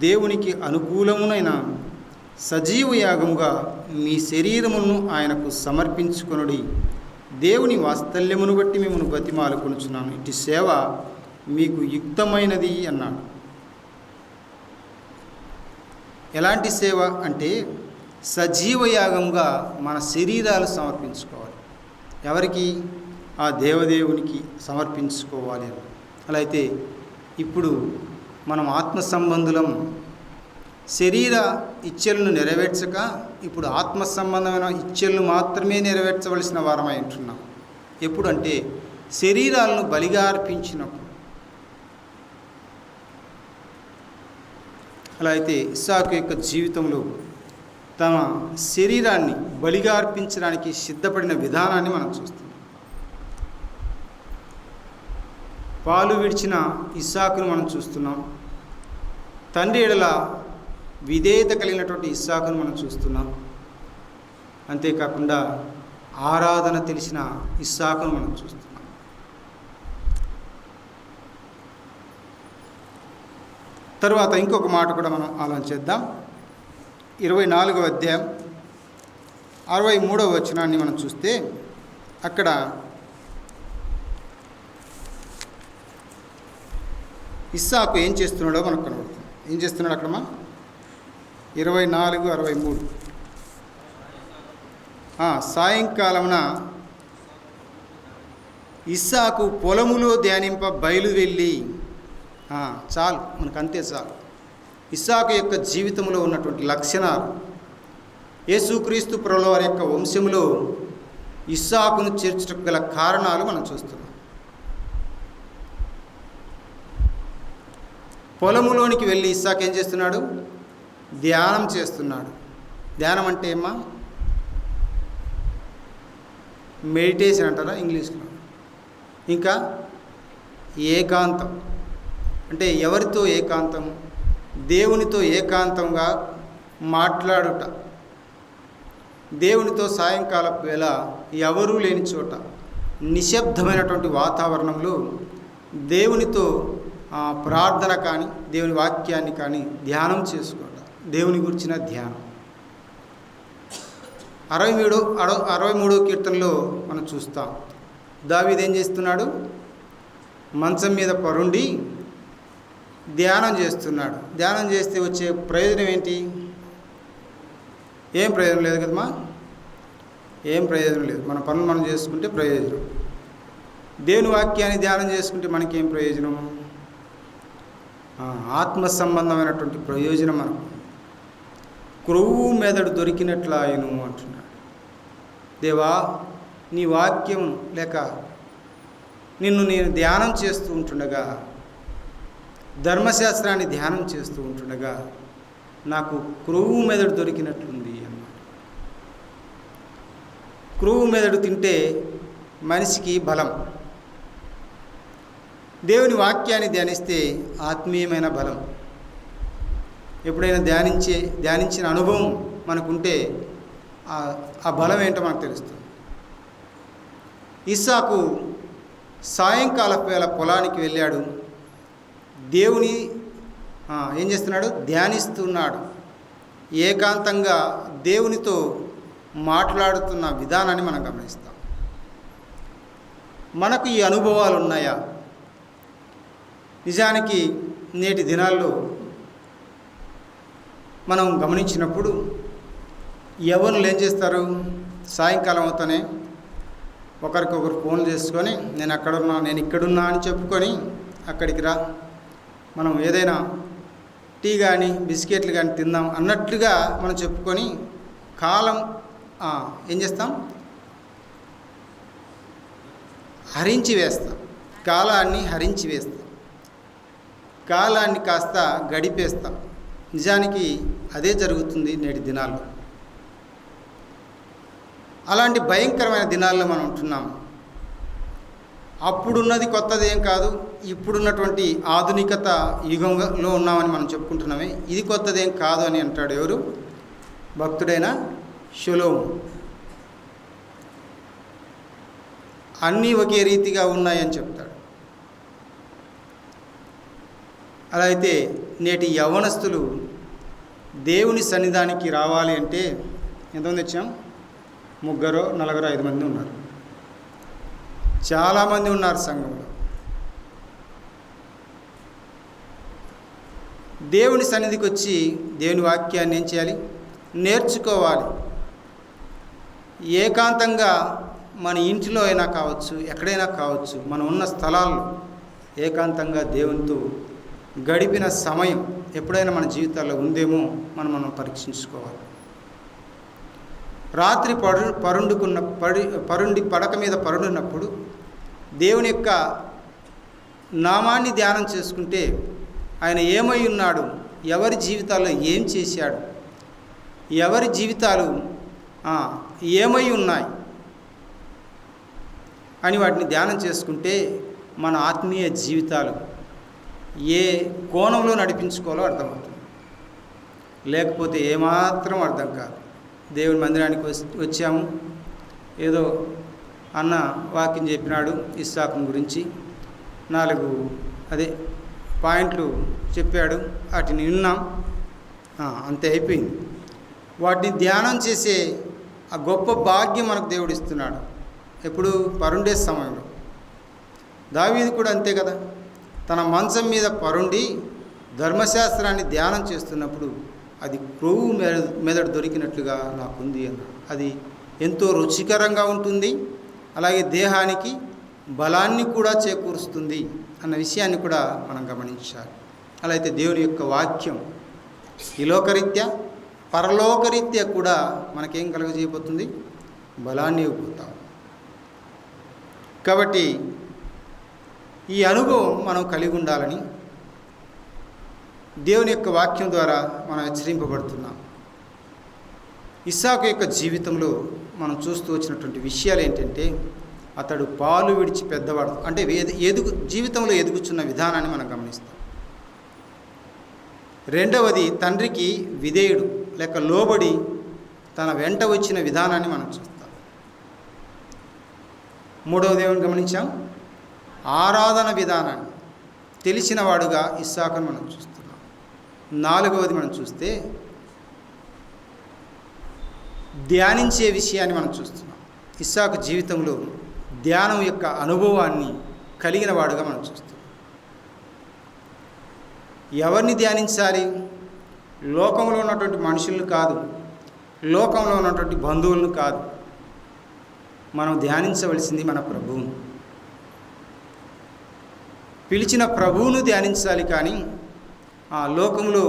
దేవునికి అనుకూలమునైన సజీవ యాగముగా మీ శరీరమును ఆయనకు సమర్పించుకొనుడి. దేవుని వాత్సల్యమును బట్టి మిమ్మల్ని బతిమాలుకొనుచున్నాను. ఇటు సేవ మీకు యుక్తమైనది అన్నాడు. ఎలాంటి సేవ అంటే సజీవ యాగంగా మన శరీరాలు సమర్పించుకోవాలి. ఎవరికి? ఆ దేవదేవునికి సమర్పించుకోవాలి అని. అలా అయితే ఇప్పుడు మనం ఆత్మ సంబంధులం. శరీర ఇచ్చలను నెరవేర్చక ఇప్పుడు ఆత్మ సంబంధమైన ఇచ్చలను మాత్రమే నెరవేర్చవలసిన వారమై ఉంటున్నాం. ఎప్పుడు అంటే శరీరాలను బలిగా అర్పించినప్పుడు. అలా అయితే ఇస్సాకు యొక్క జీవితంలో తమ శరీరాన్ని బలిగా అర్పించడానికి సిద్ధపడిన విధానాన్ని మనం చూస్తాం. పాలు విడిచిన ఇస్సాకును మనం చూస్తున్నాం. తండ్రి ఎడల విధేయత కలిగినటువంటి ఇస్సాకును మనం చూస్తున్నాం. అంతేకాకుండా ఆరాధన తెలిసిన ఇస్సాకును మనం చూస్తున్నాం. తరువాత ఇంకొక మాట కూడా మనం ఆలోచన చేద్దాం. 24వ అధ్యాయం 63వ వచనాన్ని మనం చూస్తే అక్కడ ఇస్సాకు ఏం చేస్తున్నాడో మనకు కనబడుతుంది. ఏం చేస్తున్నాడు అక్కడ? 24:63 సాయంకాలమున ఇస్సాకు పొలములో ధ్యానింప బయలు వెళ్ళి, చాలు మనకు అంతే చాలు. ఇస్సాకు యొక్క జీవితంలో ఉన్నటువంటి లక్షణాలు, యేసుక్రీస్తు ప్రభుల వారి యొక్క వంశంలో ఇస్సాకును చేర్చుటకు గల కారణాలు మనం చూస్తున్నాం. పొలములోనికి వెళ్ళి ఇస్సాకు ఏం చేస్తున్నాడు? ధ్యానం చేస్తున్నాడు. ధ్యానం అంటే ఏమా? మెడిటేషన్ అంటారా ఇంగ్లీష్లో. ఇంకా ఏకాంతం అంటే ఎవరితో ఏకాంతం? దేవునితో ఏకాంతంగా మాట్లాడుట. దేవునితో సాయంకాలం వేళ ఎవరూ లేని చోట నిశ్శబ్దమైనటువంటి వాతావరణంలో దేవునితో ప్రార్థన కానీ దేవుని వాక్యాన్ని కానీ ధ్యానం చేసుకోవడం, దేవుని గురించిన ధ్యానం. 63వ కీర్తనలో మనం చూస్తాం. దావీదు ఏం చేస్తున్నాడు? మంచం మీద పరుండి ధ్యానం చేస్తున్నాడు. ధ్యానం చేస్తే వచ్చే ప్రయోజనం ఏంటి? ఏం ప్రయోజనం లేదు కదమ్మా, ఏం ప్రయోజనం లేదు. మన పనులు మనం చేసుకుంటే ప్రయోజనం. దేవుని వాక్యాన్ని ధ్యానం చేసుకుంటే మనకేం ప్రయోజనం? ఆత్మ సంబంధమైనటువంటి ప్రయోజనం మనకు. క్రొవ్వు మెదడు దొరికినట్లు ఆయను అంటున్నాడు. దేవా, నీ వాక్యం లేక నిన్ను నేను ధ్యానం చేస్తూ ఉంటుండగా, ధర్మశాస్త్రాన్ని ధ్యానం చేస్తూ ఉంటుండగా నాకు క్రొవ్వు మెదడు దొరికినట్లుంది అన్నమాట. క్రొవ్వు మెదడు తింటే మనిషికి బలం. దేవుని వాక్యాన్ని ధ్యానిస్తే ఆత్మీయమైన బలం. ఎప్పుడైనా ధ్యానించిన అనుభవం మనకుంటే ఆ బలం ఏంటో మనకు తెలుస్తుంది. ఇస్సాకు సాయంకాల వేళ పొలానికి వెళ్ళాడు. దేవుని ఏం చేస్తున్నాడు? ధ్యానిస్తున్నాడు. ఏకాంతంగా దేవునితో మాట్లాడుతున్న విధానాన్ని మనం గమనిస్తాం. మనకు ఈ అనుభవాలు ఉన్నాయా? నిజానికి నేటి దినాల్లో మనం గమనించినప్పుడు యవ్వనులు ఏం చేస్తారు? సాయంకాలం అవుతానే ఒకరికొకరు ఫోన్లు చేసుకొని నేను అక్కడున్నా, నేను ఇక్కడున్నా అని చెప్పుకొని అక్కడికి రా, మనం ఏదైనా టీ కానీ బిస్కెట్లు కానీ తిందాం అన్నట్లుగా మనం చెప్పుకొని కాలం ఏం చేస్తాం? హరించి వేస్తాం. కాలాన్ని హరించి వేస్తాం. కాలాన్ని కాస్త గడిపేస్తాం. నిజానికి అదే జరుగుతుంది నేటి దినాల్లో. అలాంటి భయంకరమైన దినాల్లో మనం ఉంటున్నాం. అప్పుడున్నది కొత్తది ఏం కాదు, ఇప్పుడున్నటువంటి ఆధునికత యుగంలో ఉన్నామని మనం చెప్పుకుంటున్నామే, ఇది కొత్తదేం కాదు అని అంటాడు ఎవరు? భక్తుడైన షొలోము. అన్నీ ఒకే రీతిగా ఉన్నాయని చెప్తాడు. అలా అయితే నేటి యవ్వనస్తులు దేవుని సన్నిధానికి రావాలి అంటే ఎంతమంది వచ్చాం? 3, 4, 5 మంది ఉన్నారు. చాలామంది ఉన్నారు సంఘంలో. దేవుని సన్నిధికి వచ్చి దేవుని వాక్యాన్ని ఏం చేయాలి? నేర్చుకోవాలి. ఏకాంతంగా మన ఇంటిలో అయినా కావచ్చు, ఎక్కడైనా కావచ్చు, మనం ఉన్న స్థలాల్లో ఏకాంతంగా దేవునితో గడిపిన సమయం ఎప్పుడైనా మన జీవితాల్లో ఉందేమో మనం పరీక్షించుకోవాలి. రాత్రి పరుండి పడక మీద పరుండినప్పుడు దేవుని యొక్క నామాన్ని ధ్యానం చేసుకుంటే ఆయన ఏమై ఉన్నాడు, ఎవరి జీవితాల్లో ఏం చేశాడు, ఎవరి జీవితాలు ఏమై ఉన్నాయి అని వాటిని ధ్యానం చేసుకుంటే మన ఆత్మీయ జీవితాలు ఏ కోణంలో నడిపించుకోవాలో అర్థమవుతుంది. లేకపోతే ఏమాత్రం అర్థం కాదు. దేవుని మందిరానికి వచ్చాము, ఏదో అన్న వాక్యం చెప్పినాడు ఇస్సాకుని గురించి, 4 పాయింట్లు చెప్పాడు, వాటిని విన్నాం, అంతే అయిపోయింది. వాటిని ధ్యానం చేసే ఆ గొప్ప భాగ్యం మనకు దేవుడు ఇస్తున్నాడు. ఎప్పుడు? పరుండే సమయంలో. దావీదు కూడా అంతే కదా, తన మంచం మీద పరుండి ధర్మశాస్త్రాన్ని ధ్యానం చేస్తున్నప్పుడు అది క్రొవ్వు మెదడు దొరికినట్లుగా నాకుంది అన్నాడు. అది ఎంతో రుచికరంగా ఉంటుంది, అలాగే దేహానికి బలాన్ని కూడా చేకూరుస్తుంది అన్న విషయాన్ని కూడా మనం గమనించాలి. అలా అయితే దేవుని యొక్క వాక్యం ఈ లోకరీత్యా పరలోకరీత్యా కూడా మనకేం కలుగజేయబోతుంది? బలాన్ని ఇవ్వబోతాం. కాబట్టి ఈ అనుభవం మనం కలిగి ఉండాలని దేవుని యొక్క వాక్యం ద్వారా మనం హెచ్చరింపబడుతున్నాం. ఇస్సాకు యొక్క జీవితంలో మనం చూస్తూ వచ్చినటువంటి విషయాలు ఏంటంటే, అతడు పాలు విడిచి పెద్దవాడు అంటే జీవితంలో ఎదుగుచున్న విధానాన్ని మనం గమనిస్తాం. రెండవది, తండ్రికి విధేయుడు లేక లోబడి తన వెంట వచ్చిన విధానాన్ని మనం చూస్తాం. మూడవది ఏమని గమనించాం? ఆరాధన విధానాన్ని తెలిసిన వాడుగా ఇస్సాకును మనం చూస్తున్నాం. నాలుగవది మనం చూస్తే ధ్యానించే విషయాన్ని మనం చూస్తున్నాం. ఇస్సాకు జీవితంలో ధ్యానం యొక్క అనుభవాన్ని కలిగిన వాడుగా మనం చూస్తాం. ఎవరిని ధ్యానించాలి? లోకంలో ఉన్నటువంటి మనుషులను కాదు, లోకంలో ఉన్నటువంటి బంధువులను కాదు, మనం ధ్యానించవలసింది మన ప్రభువును. పిలిచిన ప్రభువును ధ్యానించాలి. కానీ ఆ లోకంలో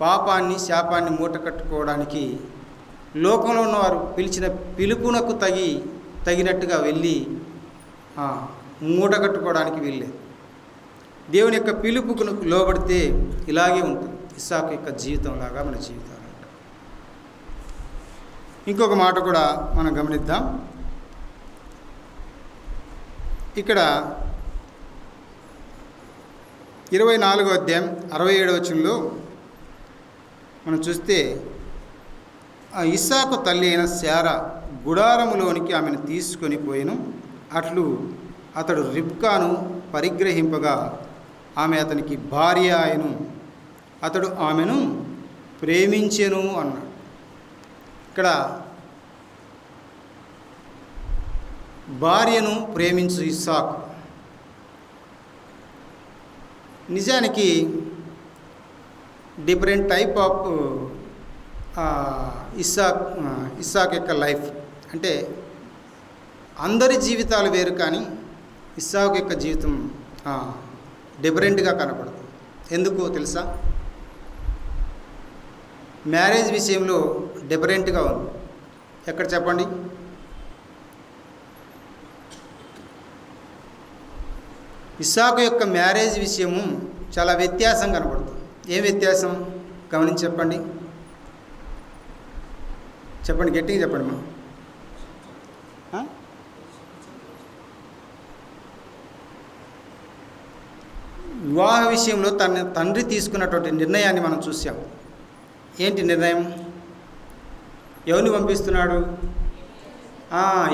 పాపాన్ని శాపాన్ని మూట కట్టుకోవడానికి లోకంలో ఉన్నవారు పిలిచిన పిలుపునకు తగినట్టుగా వెళ్ళి మూట కట్టుకోవడానికి వీల్లేదు. దేవుని యొక్క పిలుపుకు లోబడితే ఇలాగే ఉంటుంది. ఇస్సాకు యొక్క జీవితంలాగా మన జీవితాలు. ఇంకొక మాట కూడా మనం గమనిద్దాం. ఇక్కడ 24వ అధ్యాయం 67వ వచనంలో మనం చూస్తే, ఇస్సాకు తల్లి అయిన శారా గుడారములోనికి ఆమెను తీసుకొని పోయెను. అట్లు అతడు రిబ్కాను పరిగ్రహింపగా ఆమె అతనికి భార్య ఆయను. అతడు ఆమెను ప్రేమించెను అన్నాడు. ఇక్కడ భార్యను ప్రేమించు ఇస్సాకు. నిజానికి డిఫరెంట్ టైప్ ఆఫ్ ఇస్సాక్ యొక్క లైఫ్ అంటే అందరి జీవితాలు వేరు, కానీ ఇస్సాకు యొక్క జీవితం డిఫరెంట్గా కనపడుతుంది. ఎందుకో తెలుసా? మ్యారేజ్ విషయంలో డిఫరెంట్గా ఉంది. ఎక్కడ చెప్పండి? ఇస్సాకు యొక్క మ్యారేజ్ విషయము చాలా వ్యత్యాసం కనపడుతుంది. ఏం వ్యత్యాసం గమనించి చెప్పండి. చెప్పండి, గట్టిగా చెప్పండి మా. వివాహ విషయంలో తన తండ్రి తీసుకున్నటువంటి నిర్ణయాన్ని మనం చూసాం. ఏంటి నిర్ణయం? ఎవరిని పంపిస్తున్నాడు?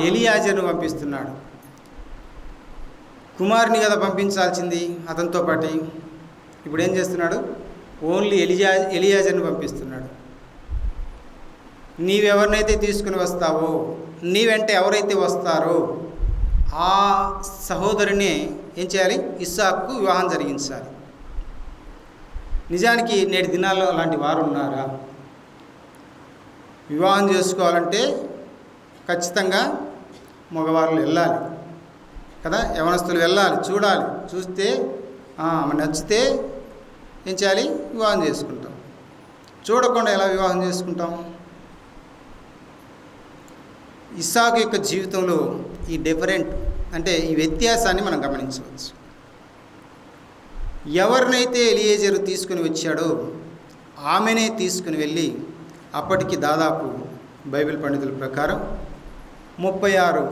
ఎలియాజరును పంపిస్తున్నాడు. కుమారుని కదా పంపించాల్సింది అతనితో పాటు. ఇప్పుడు ఏం చేస్తున్నాడు? ఓన్లీ ఎలియాజర్ని పంపిస్తున్నాడు. నీవెవరినైతే తీసుకుని వస్తావో, నీ వెంట ఎవరైతే వస్తారో ఆ సహోదరుని ఏం చేయాలి? ఇస్సాకు వివాహం జరిగించాలి. నిజానికి నేటి దినాల్లో అలాంటి వారు ఉన్నారా? వివాహం చేసుకోవాలంటే ఖచ్చితంగా మగవాళ్ళు వెళ్ళాలి కదా, యవనస్తులు వెళ్ళాలి, చూడాలి, చూస్తే నచ్చితే ఏం చేయాలి? వివాహం చేసుకుంటాం. చూడకుండా ఎలా వివాహం చేసుకుంటాం? ఇస్సాకు యొక్క జీవితంలో ఈ డిఫరెంట్ అంటే ఈ వ్యత్యాసాన్ని మనం గమనించవచ్చు. ఎవరినైతే ఎలియేజరు తీసుకుని వచ్చాడో ఆమెనే తీసుకుని వెళ్ళి, అప్పటికి దాదాపు బైబిల్ పండితుల ప్రకారం 36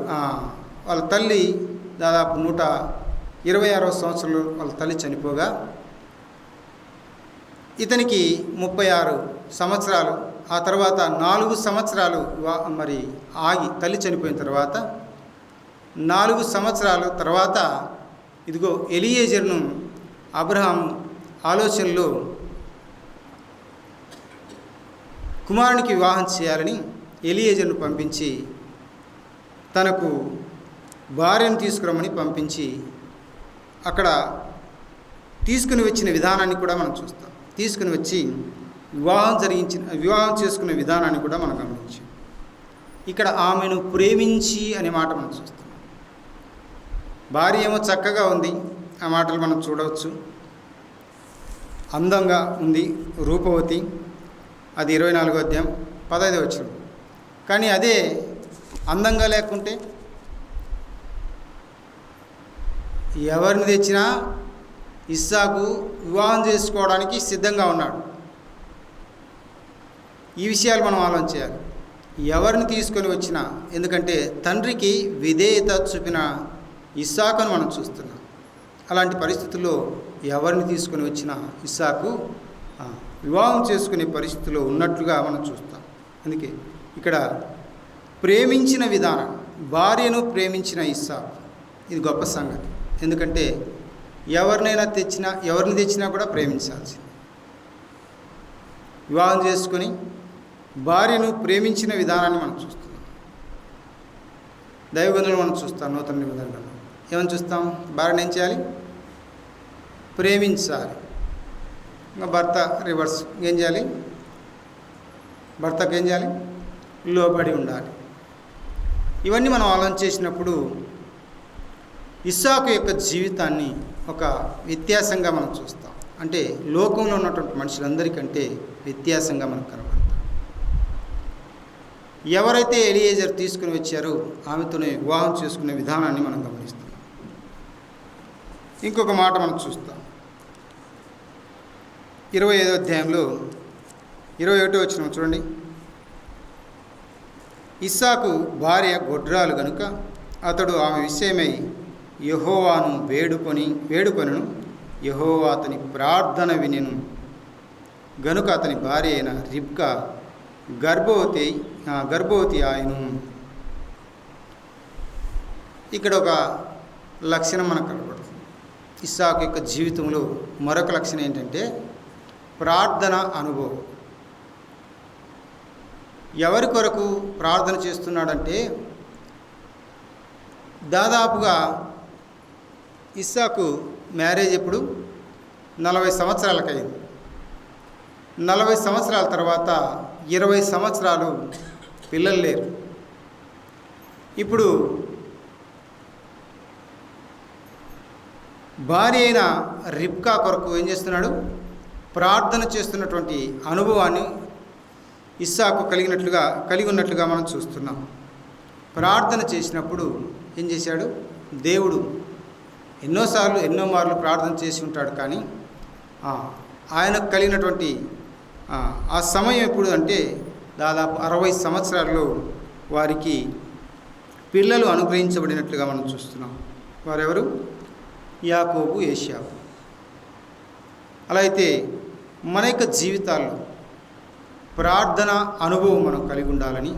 వాళ్ళ తల్లి దాదాపు 126వ సంవత్సరంలో వాళ్ళ తల్లి చనిపోగా ఇతనికి 36 సంవత్సరాలు. ఆ తర్వాత 4 సంవత్సరాలు మరి ఆగి తల్లి చనిపోయిన తర్వాత 4 సంవత్సరాల తర్వాత ఇదిగో ఎలియేజర్ను అబ్రహాం ఆలోచనలో కుమారునికి వివాహం చేయాలని ఎలియేజర్ను పంపించి తనకు భార్యను తీసుకురమ్మని పంపించి అక్కడ తీసుకుని వచ్చిన విధానాన్ని కూడా మనం చూస్తాం. తీసుకుని వచ్చి వివాహం చేసుకునే విధానాన్ని కూడా మనం గమనించాం. ఇక్కడ ఆమెను ప్రేమించి అనే మాట మనం చూస్తాం. భార్య ఏమో చక్కగా ఉంది, ఆ మాటలు మనం చూడవచ్చు. అందంగా ఉంది, రూపవతి, అది 24వ అధ్యాయం 15వ వచనం. కానీ అదే అందంగా లేకుంటే ఎవరిని తెచ్చినా ఇస్సాకు వివాహం చేసుకోవడానికి సిద్ధంగా ఉన్నాడు. ఈ విషయాలు మనం ఆలోచన చేయాలి. ఎవరిని తీసుకొని వచ్చినా, ఎందుకంటే తండ్రికి విధేయత చూపిన ఇస్సాకును మనం చూస్తున్నాం. అలాంటి పరిస్థితుల్లో ఎవరిని తీసుకొని వచ్చినా ఇస్సాకు వివాహం చేసుకునే పరిస్థితిలో ఉన్నట్లుగా మనం చూస్తాం. అందుకే ఇక్కడ ప్రేమించిన విధానం, భార్యను ప్రేమించిన ఇస్సాకు, ఇది గొప్ప సంగతి. ఎందుకంటే ఎవరిని తెచ్చినా కూడా ప్రేమించాల్సింది. వివాహం చేసుకొని భార్యను ప్రేమించిన విధానాన్ని మనం చూస్తున్నాం. దైవగ్రంథంలో మనం చూస్తాం. నూతన నిబంధనలో ఏమని చూస్తాం? భార్యను ఏం చేయాలి? ప్రేమించాలి. ఇంకా భర్త రివర్స్ ఏం చేయాలి? భర్తకు ఏం చేయాలి? లోబడి ఉండాలి. ఇవన్నీ మనం ఆలోచన చేసినప్పుడు ఇస్సాకు యొక్క జీవితాన్ని ఒక వ్యత్యాసంగా మనం చూస్తాం. అంటే లోకంలో ఉన్నటువంటి మనుషులందరికంటే వ్యత్యాసంగా మనకు కనబడతాం. ఎవరైతే ఎలియేజర్ తీసుకుని వచ్చారో ఆమెతోనే వివాహం చేసుకునే విధానాన్ని మనం గమనిస్తాం. ఇంకొక మాట మనం చూస్తాం. 25వ అధ్యాయంలో 21వ వచనం చూడండి. ఇస్సాకు భార్య గొడ్రాలు గనుక అతడు ఆమె విషయమై యెహోవాను వేడుకొనెను. యెహోవా అతని ప్రార్థన వినెను గనుక అతని భార్య అయిన రిబ్కా గర్భవతి ఆయను. ఇక్కడ ఒక లక్షణం మనకు కనబడుతుంది. ఇస్సాకు యొక్క జీవితంలో మరొక లక్షణం ఏంటంటే ప్రార్థన అనుభవం. ఎవరి కొరకు ప్రార్థన చేస్తున్నాడంటే దాదాపుగా ఇస్సాకు మ్యారేజ్ ఎప్పుడు 40 సంవత్సరాలకు అయింది. 40 సంవత్సరాల తర్వాత 20 సంవత్సరాలు పిల్లలు లేరు. ఇప్పుడు భార్య అయిన రిబ్కా కొరకు ఏం చేస్తున్నాడు? ప్రార్థన చేస్తున్నటువంటి అనుభవాన్ని ఇస్సాకు కలిగి ఉన్నట్లుగా మనం చూస్తున్నాం. ప్రార్థన చేసినప్పుడు ఏం చేశాడు? దేవుడు ఎన్నో మార్లు ప్రార్థన చేసి ఉంటాడు. కానీ ఆయనకు కలిగినటువంటి ఆ సమయం ఎప్పుడు అంటే దాదాపు 60 సంవత్సరాల్లో వారికి పిల్లలు అనుగ్రహించబడినట్లుగా మనం చూస్తున్నాం. వారెవరు? యాకోబు, ఏశావు. అలా అయితే మన యొక్క జీవితాల్లో ప్రార్థన అనుభవం మనం కలిగి ఉండాలని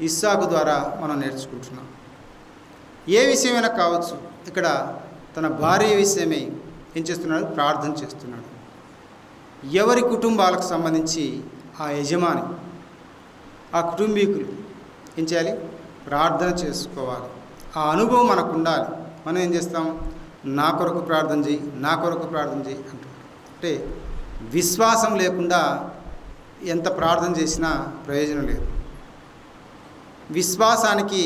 ఇస్సాకు ద్వారా మనం నేర్చుకుంటున్నాం. ఏ విషయమైనా కావచ్చు. ఇక్కడ తన భార్య విషయమై ఏం చేస్తున్నాడు? ప్రార్థన చేస్తున్నాడు. ఎవరి కుటుంబాలకు సంబంధించి ఆ యజమాని, ఆ కుటుంబీకులు ఏం చేయాలి? ప్రార్థన చేసుకోవాలి. ఆ అనుభవం మనకు ఉండాలి. మనం ఏం చేస్తాం? నా కొరకు ప్రార్థన చేయి, నా కొరకు ప్రార్థన చేయి అంటున్నాడు. అంటే విశ్వాసం లేకుండా ఎంత ప్రార్థన చేసినా ప్రయోజనం లేదు. విశ్వాసానికి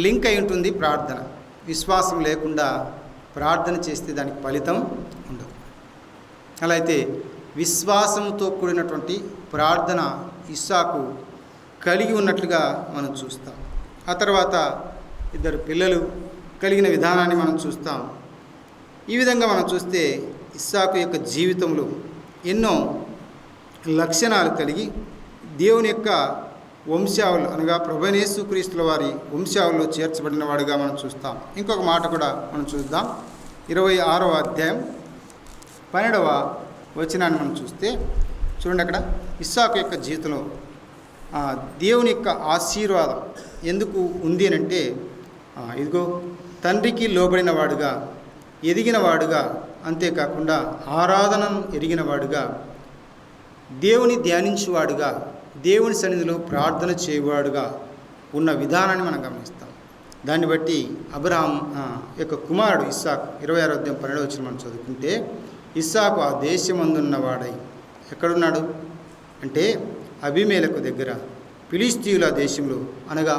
లింక్ అయి ఉంటుంది ప్రార్థన. విశ్వాసం లేకుండా ప్రార్థన చేస్తే దానికి ఫలితం ఉండదు. అలా అయితే విశ్వాసంతో కూడినటువంటి ప్రార్థన ఇస్సాకు కలిగి ఉన్నట్లుగా మనం చూస్తాం. ఆ తర్వాత 2 పిల్లలు కలిగిన విధానాన్ని మనం చూస్తాం. ఈ విధంగా మనం చూస్తే ఇస్సాకు యొక్క జీవితంలో ఎన్నో లక్షణాలు కలిగి దేవుని యొక్క వంశావళి అనగా ప్రభువైన యేసుక్రీస్తుల వారి వంశావళిలో చేర్చబడిన వాడుగా మనం చూస్తాం. ఇంకొక మాట కూడా మనం చూద్దాం. 26వ అధ్యాయం 12వ వచనాన్ని మనం చూస్తే చూడండి. అక్కడ ఇస్సాకు యొక్క జీవితంలో దేవుని యొక్క ఆశీర్వాదం ఎందుకు ఉంది అని అంటే ఇదిగో తండ్రికి లోబడిన వాడుగా, ఎదిగిన వాడుగా, అంతేకాకుండా ఆరాధనను ఎరిగిన వాడుగా, దేవుని ధ్యానించువాడుగా, దేవుని సన్నిధిలో ప్రార్థన చేయవాడుగా ఉన్న విధానాన్ని మనం గమనిస్తాం. దాన్ని బట్టి అబ్రహాం యొక్క కుమారుడు ఇస్సాకు 26వ అధ్యాయం 12వ వచనం మనం చదువుకుంటే ఇస్సాకు ఆ దేశమందున్నవాడై ఎక్కడున్నాడు అంటే అబీమెలెకు దగ్గర ఫిలిష్తీయుల దేశంలో అనగా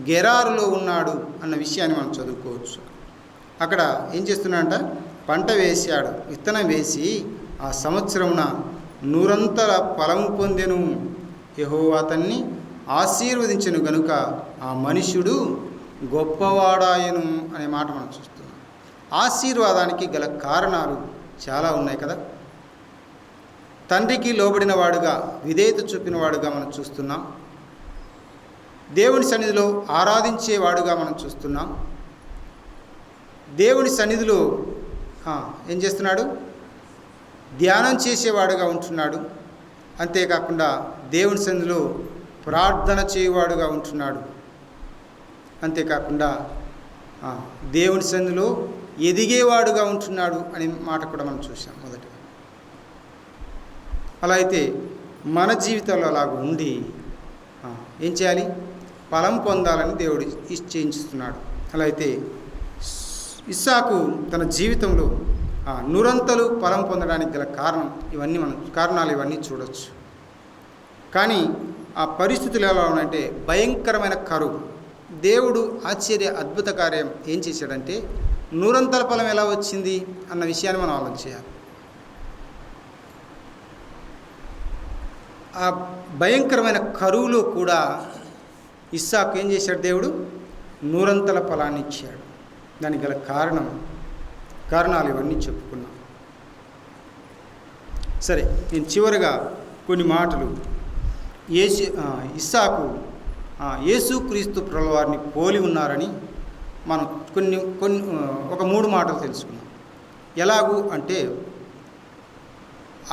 గెరారులో ఉన్నాడు అన్న విషయాన్ని మనం చదువుకోవచ్చు. అక్కడ ఏం చేస్తున్నాడంట? పంట వేశాడు, విత్తనం వేసి ఆ సంవత్సరమున 100 ఫలము పొందెను. యెహోవా అతన్ని ఆశీర్వదించెను గనుక ఆ మనుష్యుడు గొప్పవాడాయను అనే మాట మనం చూస్తున్నాం. ఆశీర్వాదానికి గల కారణాలు చాలా ఉన్నాయి కదా. తండ్రికి లోబడిన వాడుగా, విధేయత చూపిన వాడుగా మనం చూస్తున్నాం. దేవుని సన్నిధిలో ఆరాధించేవాడుగా మనం చూస్తున్నాం. దేవుని సన్నిధిలో ఏం చేస్తున్నాడు? ధ్యానం చేసేవాడుగా ఉంటున్నాడు. అంతేకాకుండా దేవుని సన్నిధిలో ప్రార్థన చేయవాడుగా ఉంటున్నాడు. అంతేకాకుండా దేవుని సన్నిధిలో ఎదిగేవాడుగా ఉంటున్నాడు అనే మాట కూడా మనం చూసాం మొదట. అలా అయితే మన జీవితంలో అలాగ ఉండి ఏం చేయాలి? ఫలం పొందాలని దేవుడు నిశ్చయించుతున్నాడు. అలా అయితే ఇస్సాకు తన జీవితంలో నూరంతలు ఫలం పొందడానికి గల కారణాలు ఇవన్నీ చూడవచ్చు. కానీ ఆ పరిస్థితులు ఎలా ఉన్నాయంటే భయంకరమైన కరువు. దేవుడు అద్భుత కార్యం ఏం చేశాడంటే నూరంతల ఫలం ఎలా వచ్చింది అన్న విషయాన్ని మనం ఆలోచించాలి. ఆ భయంకరమైన కరువులో కూడా ఇస్సాకు ఏం చేశాడు? దేవుడు నూరంతల ఫలాన్ని ఇచ్చాడు. దానికి గల కారణాలు ఇవన్నీ చెప్పుకున్నాం. సరే, నేను చివరిగా కొన్ని మాటలు ఇస్సాకు యేసుక్రీస్తు ప్రభువారిని పోలి ఉన్నారని మనం ఒక 3 మాటలు తెలుసుకున్నాం. ఎలాగూ అంటే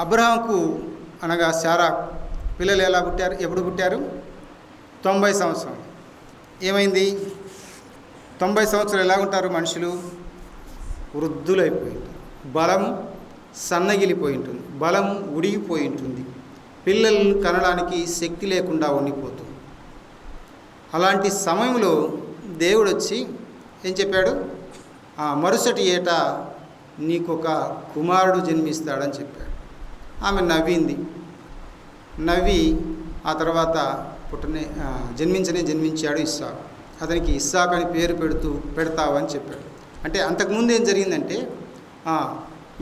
అబ్రహాంకు అనగా శారా పిల్లలు ఎలా పుట్టారు? ఎప్పుడు పుట్టారు? 90 సంవత్సరం. ఏమైంది? 90 సంవత్సరాలు ఎలా ఉంటారు మనుషులు? వృద్ధులైపోయి ఉంటారు. బలము సన్నగిలిపోయి ఉంటుంది, బలం ఉడిగిపోయి ఉంటుంది, పిల్లలను కనడానికి శక్తి లేకుండా ఉండిపోతుంది. అలాంటి సమయంలో దేవుడు వచ్చి ఏం చెప్పాడు? మరుసటి ఏటా నీకొక కుమారుడు జన్మిస్తాడని చెప్పాడు. ఆమె నవ్వి ఆ తర్వాత జన్మించాడు ఇస్సాకు. అతనికి ఇస్సాకు అని పేరు పెడతావు అని చెప్పాడు. అంటే అంతకుముందు ఏం జరిగిందంటే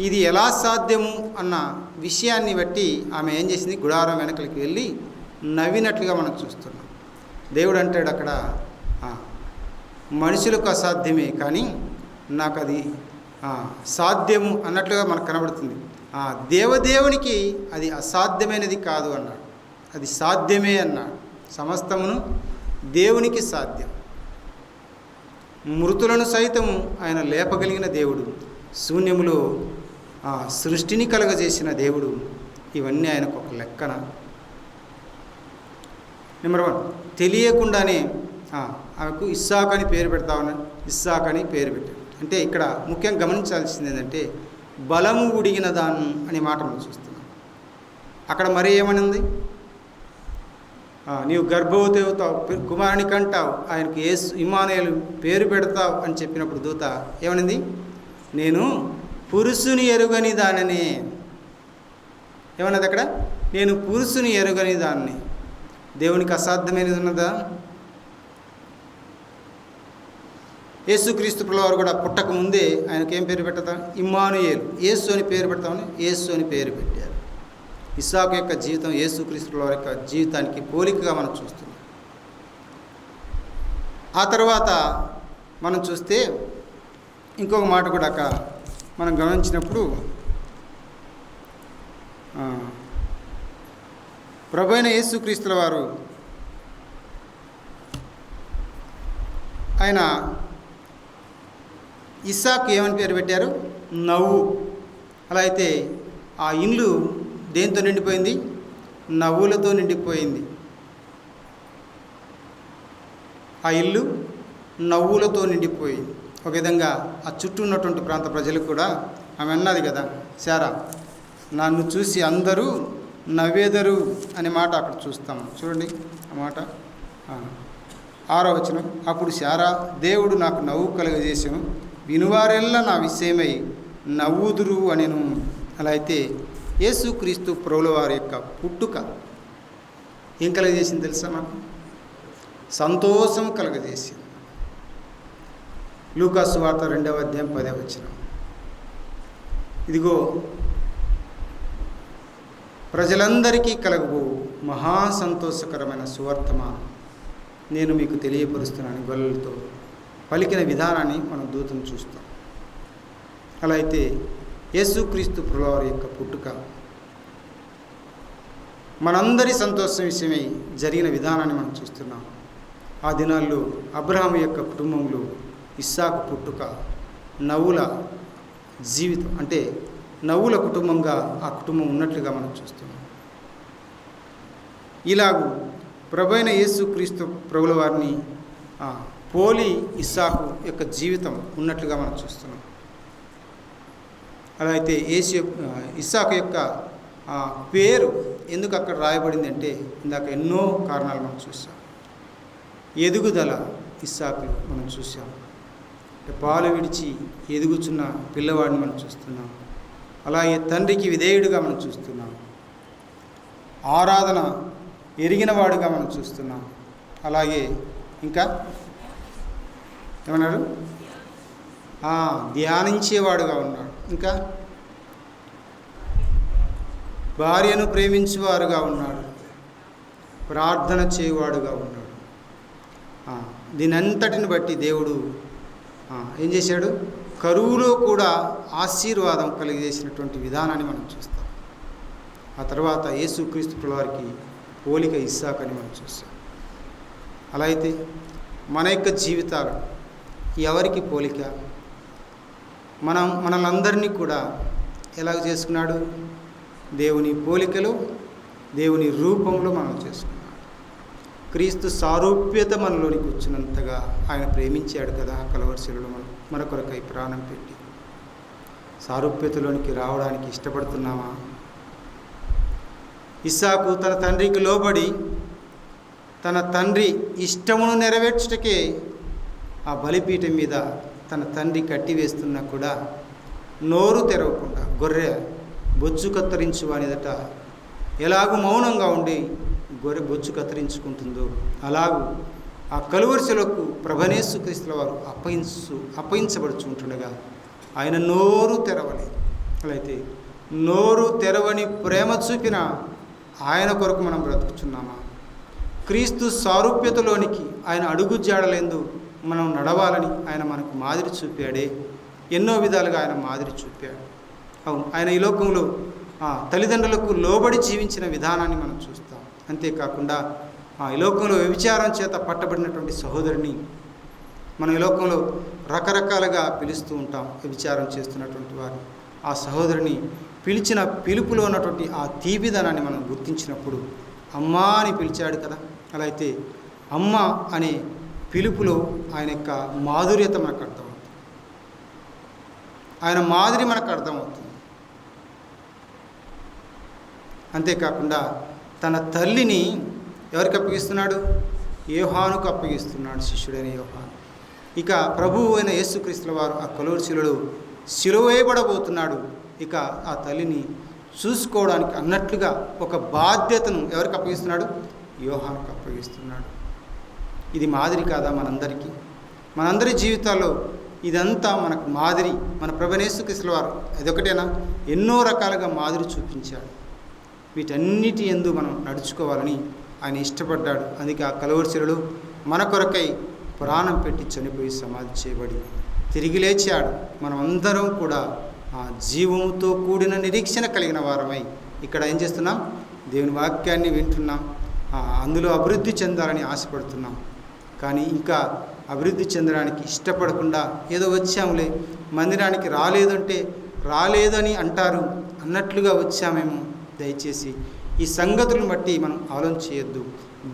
ఇది ఎలా సాధ్యము అన్న విషయాన్ని బట్టి ఆమె ఏం చేసింది? గుడారం వెనకలికి వెళ్ళి నవ్వినట్లుగా మనం చూస్తున్నాం. దేవుడు అంటాడు అక్కడ, మనుషులకు అసాధ్యమే కానీ నాకు అది సాధ్యము అన్నట్లుగా మనకు కనబడుతుంది. దేవదేవునికి అది అసాధ్యమైనది కాదు అన్నాడు, అది సాధ్యమే అన్నాడు. సమస్తమును దేవునికి సాధ్యం. మృతులను సైతము ఆయన లేపగలిగిన దేవుడు, శూన్యములో సృష్టిని కలగజేసిన దేవుడు. ఇవన్నీ ఆయనకు ఒక లెక్కన. నెంబర్ 1, తెలియకుండానే ఆమెకు ఇస్సాకు అని పేరు పెట్టాడు. అంటే ఇక్కడ ముఖ్యంగా గమనించాల్సింది ఏంటంటే బలము ఉడిగిన దాన్ని అనే మాట మనం చూస్తున్నాం. అక్కడ మరీ ఏమనింది? నీవు గర్భవతి అవుతావు, కుమారుని కంటావు, ఆయనకు ఇమ్మానుయేలు పేరు పెడతావు అని చెప్పినప్పుడు దూత ఏమనింది? నేను పురుషుని ఎరుగని దానిని. ఏమన్నది అక్కడ? నేను పురుషుని ఎరుగని దాన్ని. దేవునికి అసాధ్యమైనది ఉన్నదా? యేసుక్రీస్తు ప్రభువారు కూడా పుట్టక ముందే ఆయనకు ఏం పేరు పెడతాం? ఇమ్మానుయేలు, యేసు అని పేరు పెడతామని యేసు అని పేరు పెట్టారు. ఇస్సాకు యొక్క జీవితం యేసుక్రీస్తు ప్రభువారి యొక్క జీవితానికి పోలికగా మనం చూస్తున్నాం. ఆ తర్వాత మనం చూస్తే ఇంకొక మాట కూడా మనం గమనించినప్పుడు ప్రభువైన యేసుక్రీస్తుల వారు ఆయన ఇస్సాకు ఏమని పేరు పెట్టారు? నవ్వు. అలా అయితే ఆ ఇల్లు దేంతో నిండిపోయింది? నవ్వులతో నిండిపోయింది. ఆ ఇల్లు నవ్వులతో నిండిపోయింది. ఒక విధంగా ఆ చుట్టూ ఉన్నటువంటి ప్రాంత ప్రజలు కూడా ఆమె అన్నది కదా, శారా, నన్ను చూసి అందరూ నవ్వేదరు అనే మాట అక్కడ చూస్తాము. చూడండి ఆ మాట, 6వ వచనం. అప్పుడు శారా, దేవుడు నాకు నవ్వు కలుగజేసాను, వినువారెల్లా నా విషయమై నవ్వుదురు అనెను. అలా అయితే యేసుక్రీస్తు ప్రభువుల వారి యొక్క పుట్టుక ఏం కలుగజేసింది తెలుసా? మనకు సంతోషం కలుగజేసింది. లూకా సువార్త 2వ అధ్యాయం 10వ వచనం. ఇదిగో ప్రజలందరికీ కలగబో మహా సంతోషకరమైన సువర్తమానం నేను మీకు తెలియపరుస్తున్నాను గొల్లలతో పలికిన విధానాన్ని మనం దూతను చూస్తాం. అలా అయితే యేసుక్రీస్తు ప్రభువారి యొక్క పుట్టుక మనందరి సంతోషం విషయమై జరిగిన విధానాన్ని మనం చూస్తున్నాం. ఆ దినాల్లో అబ్రహాము యొక్క కుటుంబంలో ఇస్సాకు పుట్టుక నవ్వుల జీవితం, అంటే నవ్వుల కుటుంబంగా ఆ కుటుంబం ఉన్నట్లుగా మనం చూస్తున్నాం. ఇలాగూ ప్రభువైన యేసుక్రీస్తు ప్రభుల వారిని పోలి ఇస్సాకు యొక్క జీవితం ఉన్నట్లుగా మనం చూస్తున్నాం. అలా అయితే ఇస్సాకు యొక్క పేరు ఎందుకు అక్కడ రాయబడింది అంటే ఇందాక ఎన్నో కారణాలు మనం చూస్తాం. ఎదుగుదల ఇస్సాకులో మనం చూసాం. పాలు విడిచి ఎదుగుచున్న పిల్లవాడిని మనం చూస్తున్నాం. అలాగే తండ్రికి విధేయుడిగా మనం చూస్తున్నాం. ఆరాధన ఎరిగినవాడుగా మనం చూస్తున్నాం. అలాగే ఇంకా ఏమన్నాడు? ధ్యానించేవాడుగా ఉన్నాడు. ఇంకా భార్యను ప్రేమించేవారుగా ఉన్నాడు. ప్రార్థన చేయువాడుగా ఉన్నాడు. దీనంతటిని బట్టి దేవుడు ఏం చేశాడు? కరువులో కూడా ఆశీర్వాదం కలిగజేసినటువంటి విధానాన్ని మనం చూస్తాం. ఆ తర్వాత యేసుక్రీస్తు ప్రభువారికి పోలిక ఇస్సాకని మనం చూస్తాం. అలా అయితే మన యొక్క జీవితాలు ఎవరికి పోలిక? మనలందరినీ కూడా ఎలాగ చేసుకున్నాడు? దేవుని పోలికలో, దేవుని రూపంలో మనం చేసుకున్నాడు. క్రీస్తు సారూప్యత మనలోనికి వచ్చినంతగా ఆయన ప్రేమించాడు కదా కలవరిశిలలో మన కొరకై ప్రాణం పెట్టి. సారూప్యతలోనికి రావడానికి ఇష్టపడుతున్నామా? ఇస్సాకు తన తండ్రికి లోబడి తన తండ్రి ఇష్టమును నెరవేర్చుటకే ఆ బలిపీఠం మీద తన తండ్రి కట్టివేస్తున్నా కూడా నోరు తెరవకుండా గొర్రె బొచ్చు కత్తిరించు అనేదట ఎలాగూ మౌనంగా ఉండి గొర్రె బొచ్చు కత్తిరించుకుంటుందో అలాగూ ఆ కలువరిశిలకు ప్రభువైన క్రీస్తుల వారు అప్పగించబడుచుంటుండగా ఆయన నోరు తెరవలేదు. అలా అయితే నోరు తెరవని ప్రేమ చూపిన ఆయన కొరకు మనం బ్రతుకుచున్నామా? క్రీస్తు సారూప్యతలోనికి ఆయన అడుగు జాడలేందు మనం నడవాలని ఆయన మనకు మాదిరి చూపాడే. ఎన్నో విధాలుగా ఆయన మాదిరి చూపాడు. అవును, ఆయన ఈ లోకంలో తల్లిదండ్రులకు లోబడి జీవించిన విధానాన్ని మనం చూస్తాం. అంతేకాకుండా ఈ లోకంలో వ్యభిచారం చేత పట్టబడినటువంటి సహోదరిని మనం ఈ లోకంలో రకరకాలుగా పిలుస్తూ ఉంటాం. వ్యభిచారం చేస్తున్నటువంటి వారు ఆ సహోదరిని పిలిచిన పిలుపులో ఉన్నటువంటి ఆ తీపిదనాన్ని మనం గుర్తించినప్పుడు అమ్మా అని పిలిచాడు కదా. అలా అయితే అమ్మ అనే పిలుపులో ఆయన యొక్క మాధుర్యత మనకు అర్థమవుతుంది. ఆయన మాదిరి మనకు అర్థమవుతుంది. అంతేకాకుండా తన తల్లిని ఎవరికి అప్పగిస్తున్నాడు? యోహానుకు అప్పగిస్తున్నాడు, శిష్యుడైన యోహాను. ఇక ప్రభువు అయిన యేసుక్రీస్తుల వారు ఆ కలువరిశిలలో సిలువ వేయబడబోతున్నాడు. ఇక ఆ తల్లిని చూసుకోవడానికి అన్నట్లుగా ఒక బాధ్యతను ఎవరికి అప్పగిస్తున్నాడు? యోహానుకు అప్పగిస్తున్నాడు. ఇది మాదిరి కాదా మనందరికీ? మనందరి జీవితాల్లో ఇదంతా మనకు మాదిరి. మన ప్రభువైన యేసుక్రీస్తుల వారు అదొకటేనా? ఎన్నో రకాలుగా మాదిరి చూపించాడు. వీటన్నిటి యందు మనం నడుచుకోవాలని ఆయన ఇష్టపడ్డాడు. అందుకే ఆ కలువరిశిలలో మన కొరకై ప్రాణం పెట్టి చనిపోయి సమాధి చేయబడి తిరిగి లేచాడు. మనం అందరం కూడా ఆ జీవముతో కూడిన నిరీక్షణ కలిగిన వారమై ఇక్కడ ఏం చేస్తున్నాం? దేవుని వాక్యాన్ని వింటున్నాం, అందులో అభివృద్ధి చెందాలని ఆశపడుతున్నాం. కానీ ఇంకా అభివృద్ధి చెందడానికి ఇష్టపడకుండా ఏదో వచ్చాములే, మందిరానికి రాలేదంటే రాలేదని అంటారు అన్నట్లుగా వచ్చామేమో. దయచేసి ఈ సంగతులను బట్టి మనం ఆలోచన చేయొద్దు.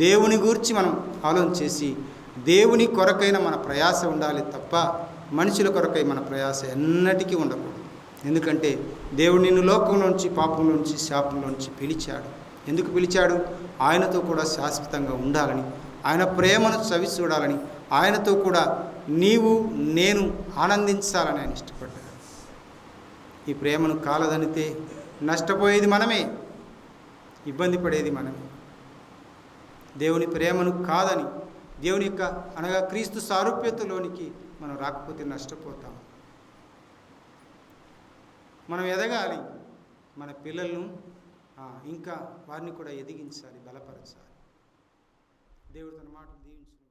దేవుని గురించి మనం ఆలోచన చేసి దేవుని కొరకైన మన ప్రయాస ఉండాలి తప్ప మనుషుల కొరకై మన ప్రయాస ఎన్నటికీ ఉండకూడదు. ఎందుకంటే దేవుడు నిన్ను లోకంలోంచి, పాపంలోంచి, శాపంలోంచి పిలిచాడు. ఎందుకు పిలిచాడు? ఆయనతో కూడా శాశ్వతంగా ఉండాలని, ఆయన ప్రేమను చవి చూడాలని, ఆయనతో కూడా నీవు నేను ఆనందించాలని ఆయన ఇష్టపడ్డాడు. ఈ ప్రేమను కాలదనితే నష్టపోయేది మనమే, ఇబ్బంది పడేది మనమే. దేవుని ప్రేమను కాదని, దేవుని యొక్క అనగా క్రీస్తు సారూప్యతలోనికి మనం రాకపోతే నష్టపోతాం. మనం ఎదగాలి, మన పిల్లలను ఇంకా వారిని కూడా ఎదిగించాలి, బలపరచాలి. దేవుడు తన మాటలు దీవించు.